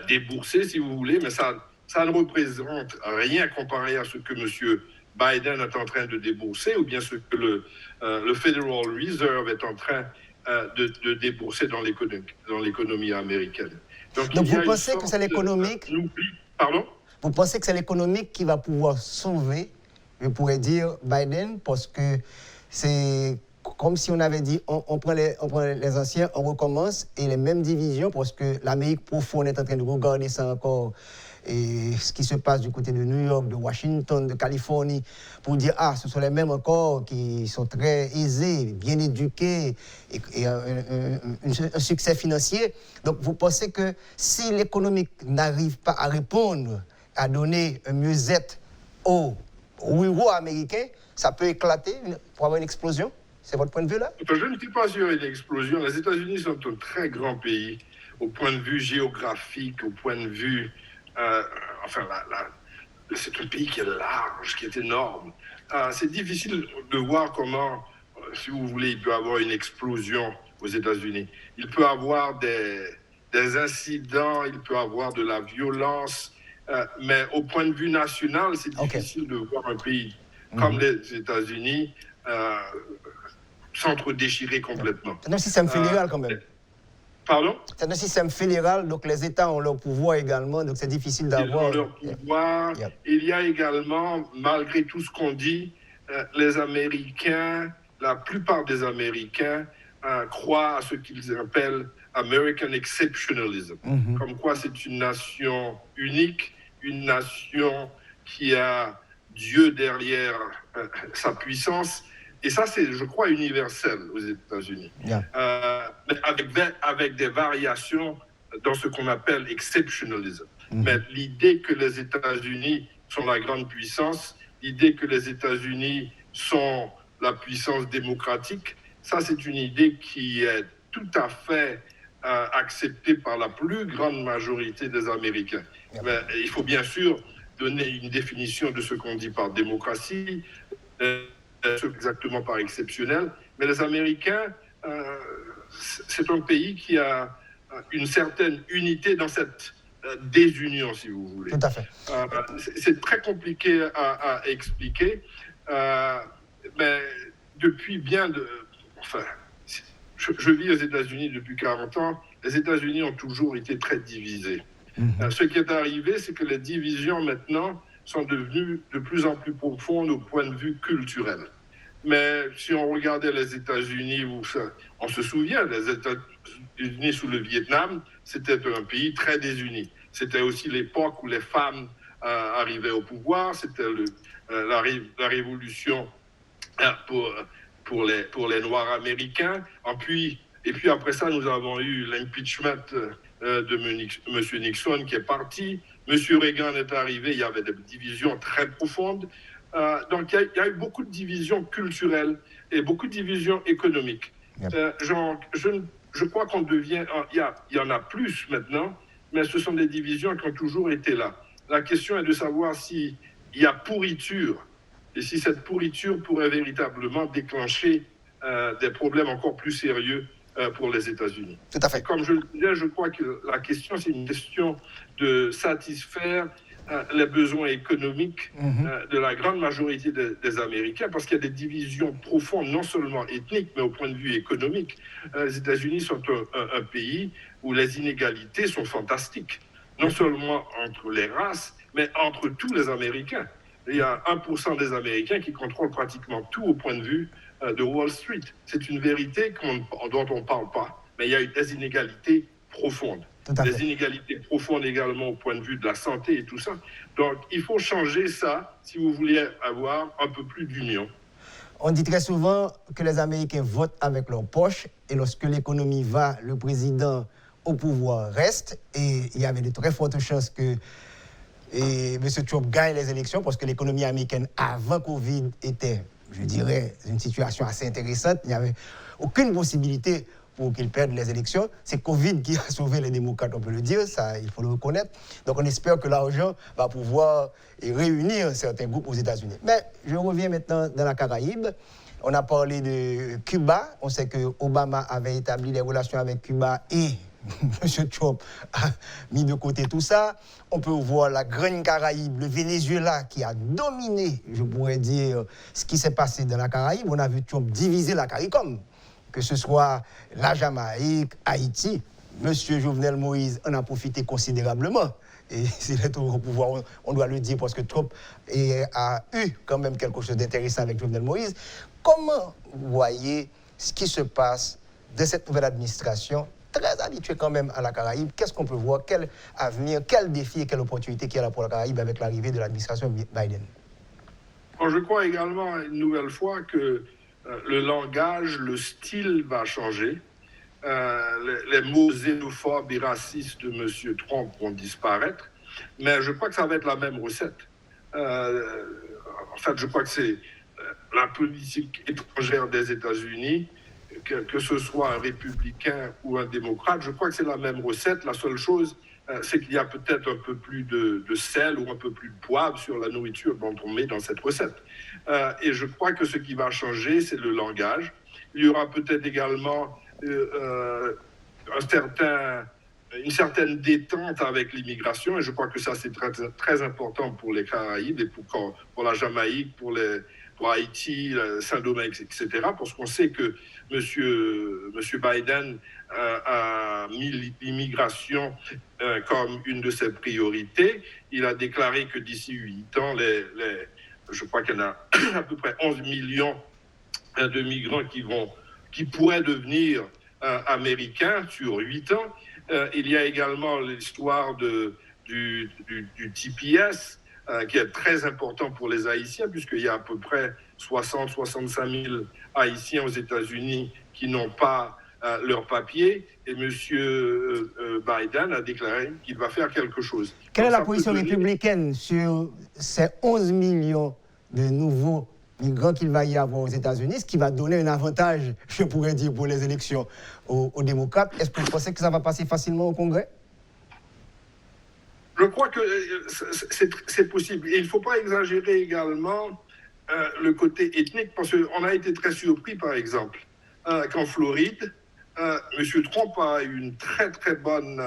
déboursé, si vous voulez, mais ça ne représente rien comparé à ce que M. Biden est en train de débourser ou bien ce que le Federal Reserve est en train de débourser dans l'économie américaine. Donc vous pensez que c'est l'économique Pardon? Vous pensez que c'est l'économique qui va pouvoir sauver, je pourrais dire, Biden, parce que c'est comme si on avait dit, on prend les anciens, on recommence, et les mêmes divisions, parce que l'Amérique profonde est en train de regarder ça encore, et ce qui se passe du côté de New York, de Washington, de Californie, pour dire, ce sont les mêmes encore qui sont très aisés, bien éduqués, et un succès financier. Donc vous pensez que si l'économique n'arrive pas à répondre, à donner un mieux-être aux ruraux américains, ça peut éclater pour avoir une explosion? C'est votre point de vue là? Je ne suis pas sûr d'une explosion. Les États-Unis sont un très grand pays au point de vue géographique, au point de vue... c'est un pays qui est large, qui est énorme. C'est difficile de voir comment, si vous voulez, il peut y avoir une explosion aux États-Unis. Il peut y avoir des incidents, il peut y avoir de la violence, mais au point de vue national, c'est difficile de voir un pays comme les États-Unis s'entre-déchirer complètement. C'est un système fédéral quand même. Pardon? C'est un système fédéral, donc les États ont leur pouvoir également, donc c'est difficile d'avoir... Ils ont leur pouvoir. Il y a également, malgré tout ce qu'on dit, les Américains, la plupart des Américains croient à ce qu'ils appellent American exceptionalism. Comme quoi c'est une nation unique, une nation qui a Dieu derrière sa puissance. Et ça, c'est, je crois, universel aux États-Unis. Mais avec des variations dans ce qu'on appelle exceptionalism. Mais l'idée que les États-Unis sont la grande puissance, l'idée que les États-Unis sont la puissance démocratique, ça, c'est une idée qui est tout à fait acceptée par la plus grande majorité des Américains. Mais il faut bien sûr donner une définition de ce qu'on dit par démocratie. exactement par exceptionnel, mais les Américains, c'est un pays qui a une certaine unité dans cette désunion, si vous voulez. Tout à fait. C'est très compliqué à expliquer, mais depuis enfin, je vis aux États-Unis depuis 40 ans, les États-Unis ont toujours été très divisés. Ce qui est arrivé, c'est que les divisions maintenant sont devenues de plus en plus profondes au point de vue culturel. Mais si on regardait les États-Unis, on se souvient, les États-Unis sous le Vietnam, c'était un pays très désuni. C'était aussi l'époque où les femmes arrivaient au pouvoir, c'était la révolution pour les Noirs américains. Et puis après ça, nous avons eu l'impeachment de M. Nixon qui est parti. M. Reagan est arrivé, il y avait des divisions très profondes. Donc il y a eu beaucoup de divisions culturelles et beaucoup de divisions économiques. Je crois qu'on devient... Il y en a plus maintenant, mais ce sont des divisions qui ont toujours été là. La question est de savoir s'il y a pourriture et si cette pourriture pourrait véritablement déclencher des problèmes encore plus sérieux pour les États-Unis. Tout à fait. Comme je le disais, je crois que la question, c'est une question de satisfaire les besoins économiques de la grande majorité des Américains, parce qu'il y a des divisions profondes, non seulement ethniques, mais au point de vue économique. Les États-Unis sont un pays où les inégalités sont fantastiques, non seulement entre les races, mais entre tous les Américains. Il y a 1% des Américains qui contrôlent pratiquement tout au point de vue de Wall Street. C'est une vérité dont on ne parle pas, mais il y a eu des inégalités profondes. Des inégalités profondes également au point de vue de la santé et tout ça. Donc, il faut changer ça si vous voulez avoir un peu plus d'union. On dit très souvent que les Américains votent avec leur poche et lorsque l'économie va, le président au pouvoir reste. Et il y avait de très fortes chances que M. Trump gagne les élections parce que l'économie américaine avant Covid était, je dirais, une situation assez intéressante. Il n'y avait aucune possibilité pour qu'il perde les élections. C'est Covid qui a sauvé les démocrates, on peut le dire, ça, il faut le reconnaître. Donc on espère que l'argent va pouvoir réunir certains groupes aux États-Unis. Mais je reviens maintenant dans la Caraïbe. On a parlé de Cuba. On sait que Obama avait établi des relations avec Cuba et M. Trump a mis de côté tout ça. On peut voir la Grande Caraïbe, le Venezuela qui a dominé, je pourrais dire, ce qui s'est passé dans la Caraïbe. On a vu Trump diviser la CARICOM, que ce soit la Jamaïque, Haïti. M. Jovenel Moïse en a profité considérablement. Et s'il est au pouvoir, on doit le dire, parce que Trump a eu quand même quelque chose d'intéressant avec Jovenel Moïse. Comment vous voyez ce qui se passe de cette nouvelle administration, très habituée quand même à la Caraïbe? Qu'est-ce qu'on peut voir? Quel avenir, quel défi et quelle opportunité qu'il y a là pour la Caraïbe avec l'arrivée de l'administration Biden? Bon, je crois également, une nouvelle fois, que le langage, le style va changer. Les mots xénophobes et racistes de M. Trump vont disparaître, mais je crois que ça va être la même recette. En fait, je crois que c'est la politique étrangère des États-Unis, que ce soit un républicain ou un démocrate, je crois que c'est la même recette. La seule chose, c'est qu'il y a peut-être un peu plus de sel ou un peu plus de poivre sur la nourriture dont on met dans cette recette. Et je crois que ce qui va changer, c'est le langage. Il y aura peut-être également une certaine détente avec l'immigration, et je crois que ça, c'est très, très important pour les Caraïbes et pour la Jamaïque, pour Haïti, Saint-Domingue, etc., parce qu'on sait que M. Biden a mis l'immigration comme une de ses priorités. Il a déclaré que d'ici 8 ans, je crois qu'il y en a à peu près 11 millions de migrants qui pourraient devenir américains sur 8 ans. Il y a également l'histoire du TPS, qui est très important pour les Haïtiens, puisqu'il y a à peu près 60-65 000 Haïtiens aux États-Unis qui n'ont pas leurs papiers. Et M. Biden a déclaré qu'il va faire quelque chose. Quelle est la position républicaine sur ces 11 millions de nouveaux migrants qu'il va y avoir aux États-Unis, ce qui va donner un avantage, je pourrais dire, pour les élections aux démocrates? Est-ce que vous pensez que ça va passer facilement au Congrès? Je crois que c'est possible. Et il ne faut pas exagérer également le côté ethnique, parce qu'on a été très surpris, par exemple, qu'en Floride, M. Trump a une très très bonne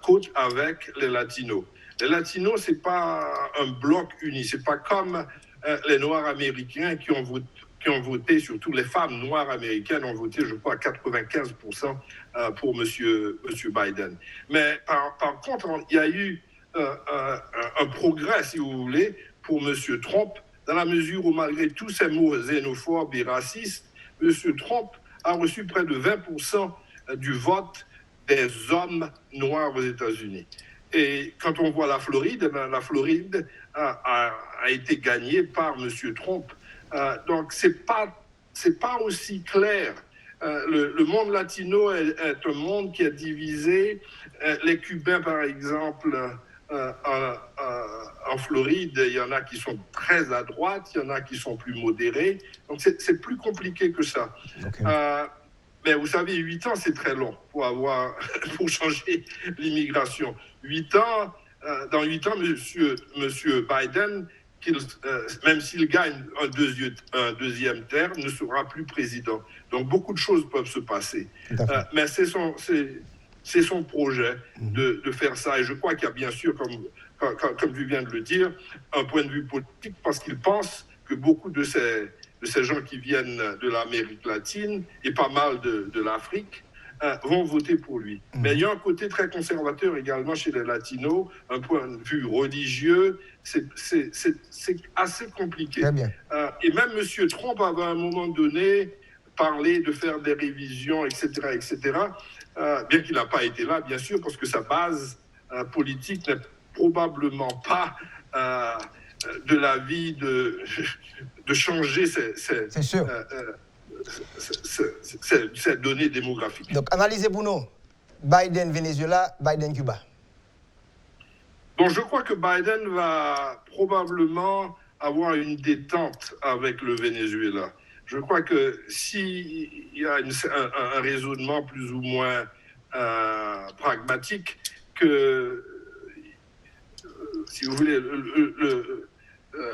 côte avec les Latinos. Les Latinos, c'est pas un bloc uni, c'est pas comme les Noirs américains qui ont voté, surtout les femmes noires américaines ont voté, je crois, à 95% pour M. Biden. Mais par contre, il y a eu un progrès, si vous voulez, pour M. Trump, dans la mesure où, malgré tous ces mots xénophobes et racistes, M. Trump a reçu près de 20% du vote des hommes noirs aux États-Unis. Et quand on voit la Floride a été gagnée par M. Trump. Donc, c'est pas aussi clair. Le monde latino est un monde qui est divisé. Les Cubains, par exemple, en Floride, il y en a qui sont très à droite, il y en a qui sont plus modérés. Donc, c'est plus compliqué que ça. Okay. Mais vous savez, 8 ans, c'est très long pour changer l'immigration. 8 ans, dans 8 ans, monsieur Biden, même s'il gagne un deuxième terme, ne sera plus président. Donc, beaucoup de choses peuvent se passer. Mais c'est son projet de faire ça. Et je crois qu'il y a bien sûr, comme je viens de le dire, un point de vue politique, parce qu'il pense que beaucoup de ces gens qui viennent de l'Amérique latine et pas mal de l'Afrique vont voter pour lui. Mais il y a un côté très conservateur également chez les Latinos, un point de vue religieux, c'est assez compliqué. Et même M. Trump avait à un moment donné parlé de faire des révisions, etc., bien qu'il n'a pas été là, bien sûr, parce que sa base politique n'est probablement pas de l'avis de changer ces données démographiques. Donc, analysez pour nous, Biden Venezuela, Biden Cuba. Bon, je crois que Biden va probablement avoir une détente avec le Venezuela. Je crois que s'il y a un raisonnement plus ou moins pragmatique, que, si vous voulez,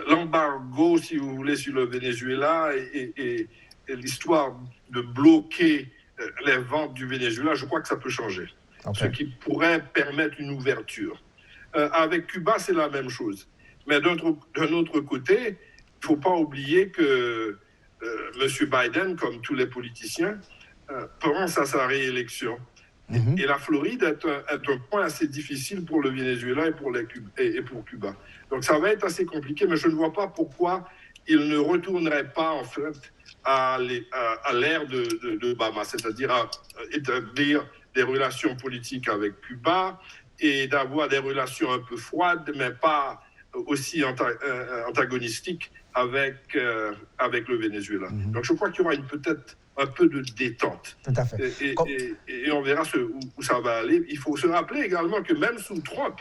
l'embargo, si vous voulez, sur le Venezuela et l'histoire de bloquer les ventes du Venezuela, je crois que ça peut changer. Okay. Ce qui pourrait permettre une ouverture. Avec Cuba, c'est la même chose. Mais d'un autre côté, il ne faut pas oublier que M. Biden, comme tous les politiciens, pense à sa réélection. Et la Floride est un point assez difficile pour le Venezuela et pour Cuba. Donc ça va être assez compliqué, mais je ne vois pas pourquoi il ne retournerait pas en fait à l'ère d'Obama, c'est-à-dire à établir des relations politiques avec Cuba et d'avoir des relations un peu froides, mais pas aussi antagonistiques avec le Venezuela. Donc je crois qu'il y aura peut-être un peu de détente. Tout à fait. Et on verra où ça va aller. Il faut se rappeler également que même sous Trump,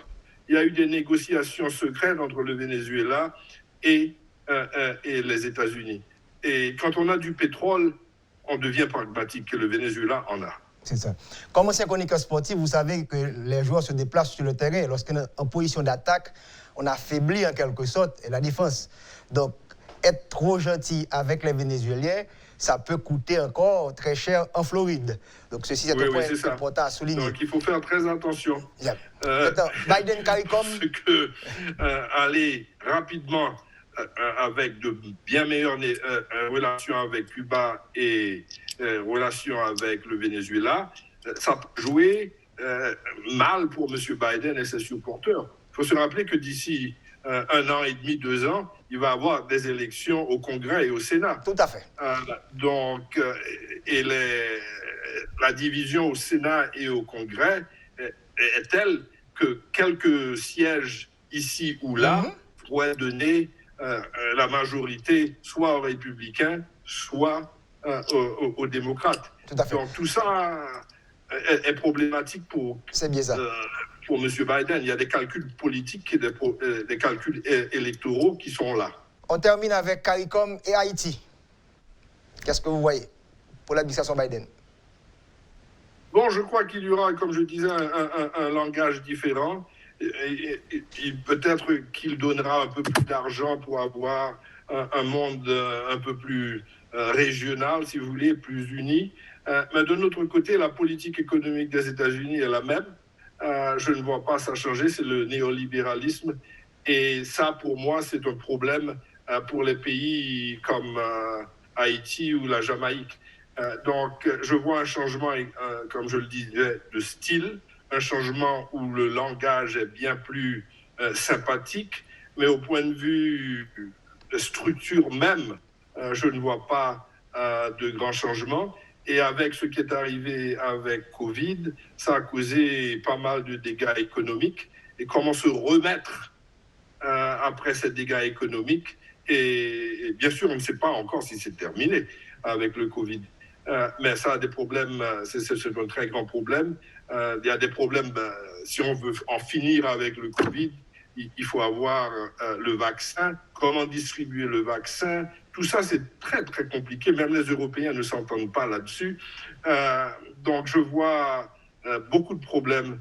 il y a eu des négociations secrètes entre le Venezuela et les États-Unis. Et quand on a du pétrole, on devient pragmatique, et le Venezuela en a. C'est ça. Comme ancien chroniqueur sportif, vous savez que les joueurs se déplacent sur le terrain. Lorsqu'on est en position d'attaque, on affaiblit en quelque sorte la défense. Donc, être trop gentil avec les Vénézuéliens, ça peut coûter encore très cher en Floride. Donc, ceci, c'est un point important à souligner. Donc, il faut faire très attention. Yeah. Biden CARICOM. Parce que aller rapidement avec de bien meilleures relations avec Cuba et relations avec le Venezuela, ça peut jouer mal pour M. Biden et ses supporters. Il faut se rappeler que d'ici 1 an et demi, 2 ans, il va y avoir des élections au Congrès et au Sénat. Tout à fait. Donc, la division au Sénat et au Congrès est telle que quelques sièges ici ou là pourraient donner la majorité soit aux républicains, soit aux démocrates. Tout à fait. Donc tout ça est problématique pour M. Biden. Il y a des calculs politiques et des calculs électoraux qui sont là. On termine avec CARICOM et Haïti. Qu'est-ce que vous voyez pour l'administration Biden? Bon, je crois qu'il y aura, comme je disais, un langage différent. Et peut-être qu'il donnera un peu plus d'argent pour avoir un monde un peu plus régional, si vous voulez, plus uni. Mais de notre côté, la politique économique des États-Unis est la même. Je ne vois pas ça changer, c'est le néolibéralisme. Et ça, pour moi, c'est un problème pour les pays comme Haïti ou la Jamaïque. Donc, je vois un changement, comme je le disais, de style, un changement où le langage est bien plus sympathique, mais au point de vue de structure même, je ne vois pas de grands changements. Et avec ce qui est arrivé avec Covid, ça a causé pas mal de dégâts économiques. Et comment se remettre après ces dégâts économiques? Et bien sûr, on ne sait pas encore si c'est terminé avec le Covid. Mais ça a des problèmes, c'est un très grand problème. Il y a des problèmes, si on veut en finir avec le Covid, il faut avoir le vaccin, comment distribuer le vaccin. Tout ça, c'est très, très compliqué. Même les Européens ne s'entendent pas là-dessus. Donc, je vois beaucoup de problèmes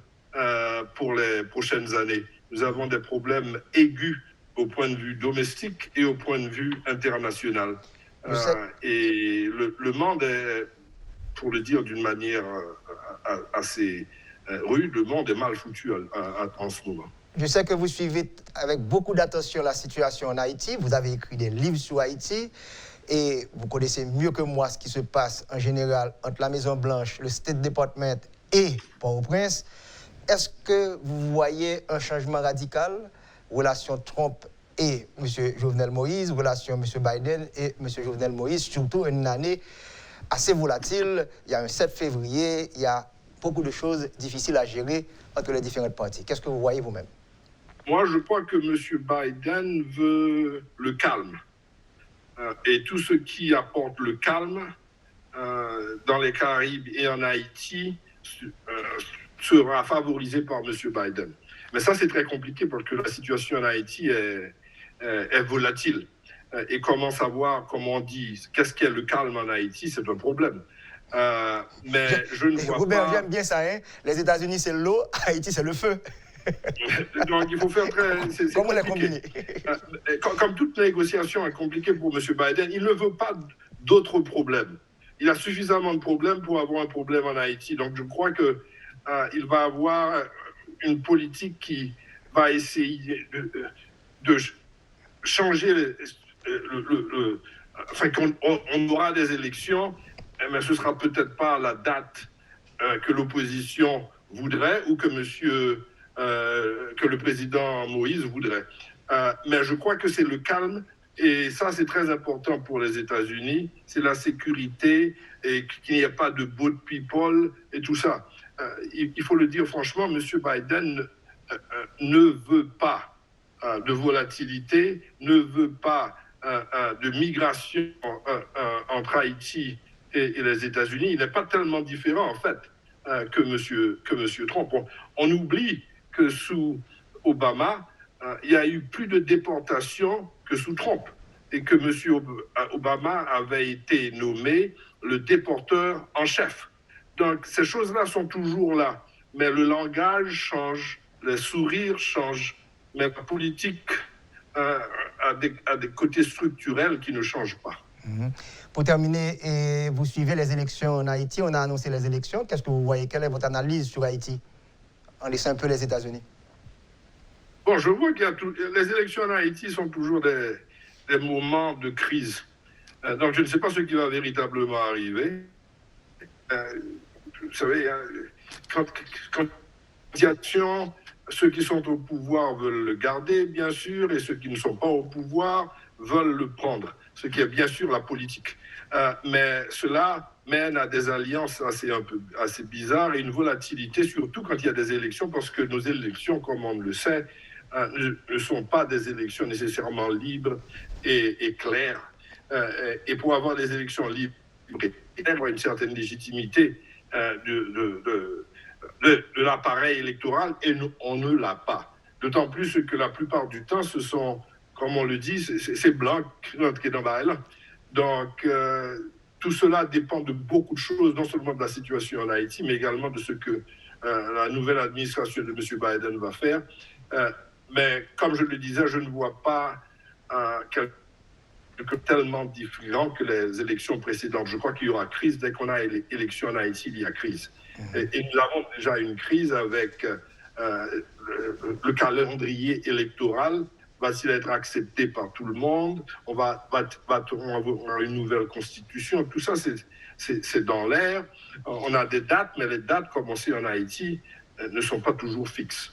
pour les prochaines années. Nous avons des problèmes aigus au point de vue domestique et au point de vue international. Et le monde est, pour le dire d'une manière assez rude, le monde est mal foutu en ce moment. Je sais que vous suivez avec beaucoup d'attention la situation en Haïti. Vous avez écrit des livres sur Haïti et vous connaissez mieux que moi ce qui se passe en général entre la Maison-Blanche, le State Department et Port-au-Prince. Est-ce que vous voyez un changement radical, relation Trump et M. Jovenel Moïse, relation M. Biden et M. Jovenel Moïse, surtout une année assez volatile? Il y a un 7 février, il y a beaucoup de choses difficiles à gérer entre les différentes parties. Qu'est-ce que vous voyez vous-même? Moi, je crois que M. Biden veut le calme. Et tout ce qui apporte le calme dans les Caraïbes et en Haïti sera favorisé par M. Biden. Mais ça, c'est très compliqué parce que la situation en Haïti est volatile. Et comment savoir, comment on dit, qu'est-ce qu'est le calme en Haïti, c'est un problème. Mais je ne vois Robert, pas... j'aime bien ça, hein? Les États-Unis, c'est l'eau, Haïti, c'est le feu. Donc, il faut faire très... C'est comment les compliqué. combiner? Comme toute négociation est compliquée pour M. Biden, il ne veut pas d'autres problèmes. Il a suffisamment de problèmes pour avoir un problème en Haïti. Donc, je crois qu'il va avoir une politique qui va essayer de changer enfin, qu'on aura des élections, mais ce ne sera peut-être pas à la date que l'opposition voudrait ou que que le président Moïse voudrait. Mais je crois que c'est le calme, et ça, c'est très important pour les États-Unis. C'est la sécurité et qu'il n'y ait pas de boat people et tout ça. Il faut le dire franchement, M. Biden ne veut pas de volatilité, ne veut pas de migration entre Haïti et les États-Unis. Il n'est pas tellement différent, en fait, que M. Trump. On oublie que sous Obama, il y a eu plus de déportations que sous Trump et que M. Obama avait été nommé le déporteur en chef. Donc, ces choses-là sont toujours là. Mais le langage change, les sourires changent, mais la politique a des côtés structurels qui ne changent pas. Pour terminer, vous suivez les élections en Haïti, on a annoncé les élections. Qu'est-ce que vous voyez? Quelle est votre analyse sur Haïti, en laissant un peu les États-Unis? Bon, je vois que les élections en Haïti sont toujours des moments de crise. Donc, je ne sais pas ce qui va véritablement arriver. Vous savez, quand il y a action, ceux qui sont au pouvoir veulent le garder, bien sûr, et ceux qui ne sont pas au pouvoir veulent le prendre, ce qui est bien sûr la politique. Mais cela mène à des alliances assez bizarres et une volatilité, surtout quand il y a des élections, parce que nos élections, comme on le sait, ne sont pas des élections nécessairement libres et claires. Et pour avoir des élections libres et avoir une certaine légitimité de l'appareil électoral, et on ne l'a pas. D'autant plus que la plupart du temps, ce sont, comme on le dit, c'est blanc qui est dans la L. Donc, tout cela dépend de beaucoup de choses, non seulement de la situation en Haïti, mais également de ce que la nouvelle administration de M. Biden va faire. Mais comme je le disais, je ne vois pas tellement différent que les élections précédentes. Je crois qu'il y aura crise. Dès qu'on a élection en Haïti, il y a crise. Et nous avons déjà une crise avec le calendrier électoral. Va-t-il être accepté par tout le monde? On va avoir une nouvelle constitution. Tout ça, c'est dans l'air. On a des dates, mais les dates, comme on sait en Haïti, ne sont pas toujours fixes.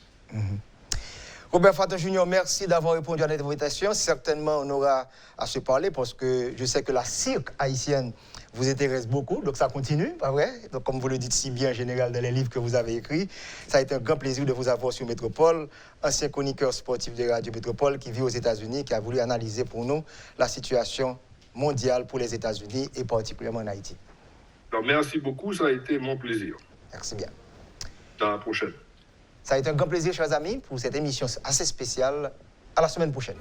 Robert Fatou Junior, merci d'avoir répondu à notre invitation. Certainement, on aura à se parler parce que je sais que la cirque haïtienne vous intéresse beaucoup, donc ça continue, pas vrai? Donc, comme vous le dites si bien en général dans les livres que vous avez écrits, ça a été un grand plaisir de vous avoir sur Métropole, ancien chroniqueur sportif de Radio Métropole qui vit aux États-Unis, qui a voulu analyser pour nous la situation mondiale pour les États-Unis et particulièrement en Haïti. Alors, merci beaucoup, ça a été mon plaisir. Merci bien. À la prochaine. Ça a été un grand plaisir, chers amis, pour cette émission assez spéciale. À la semaine prochaine.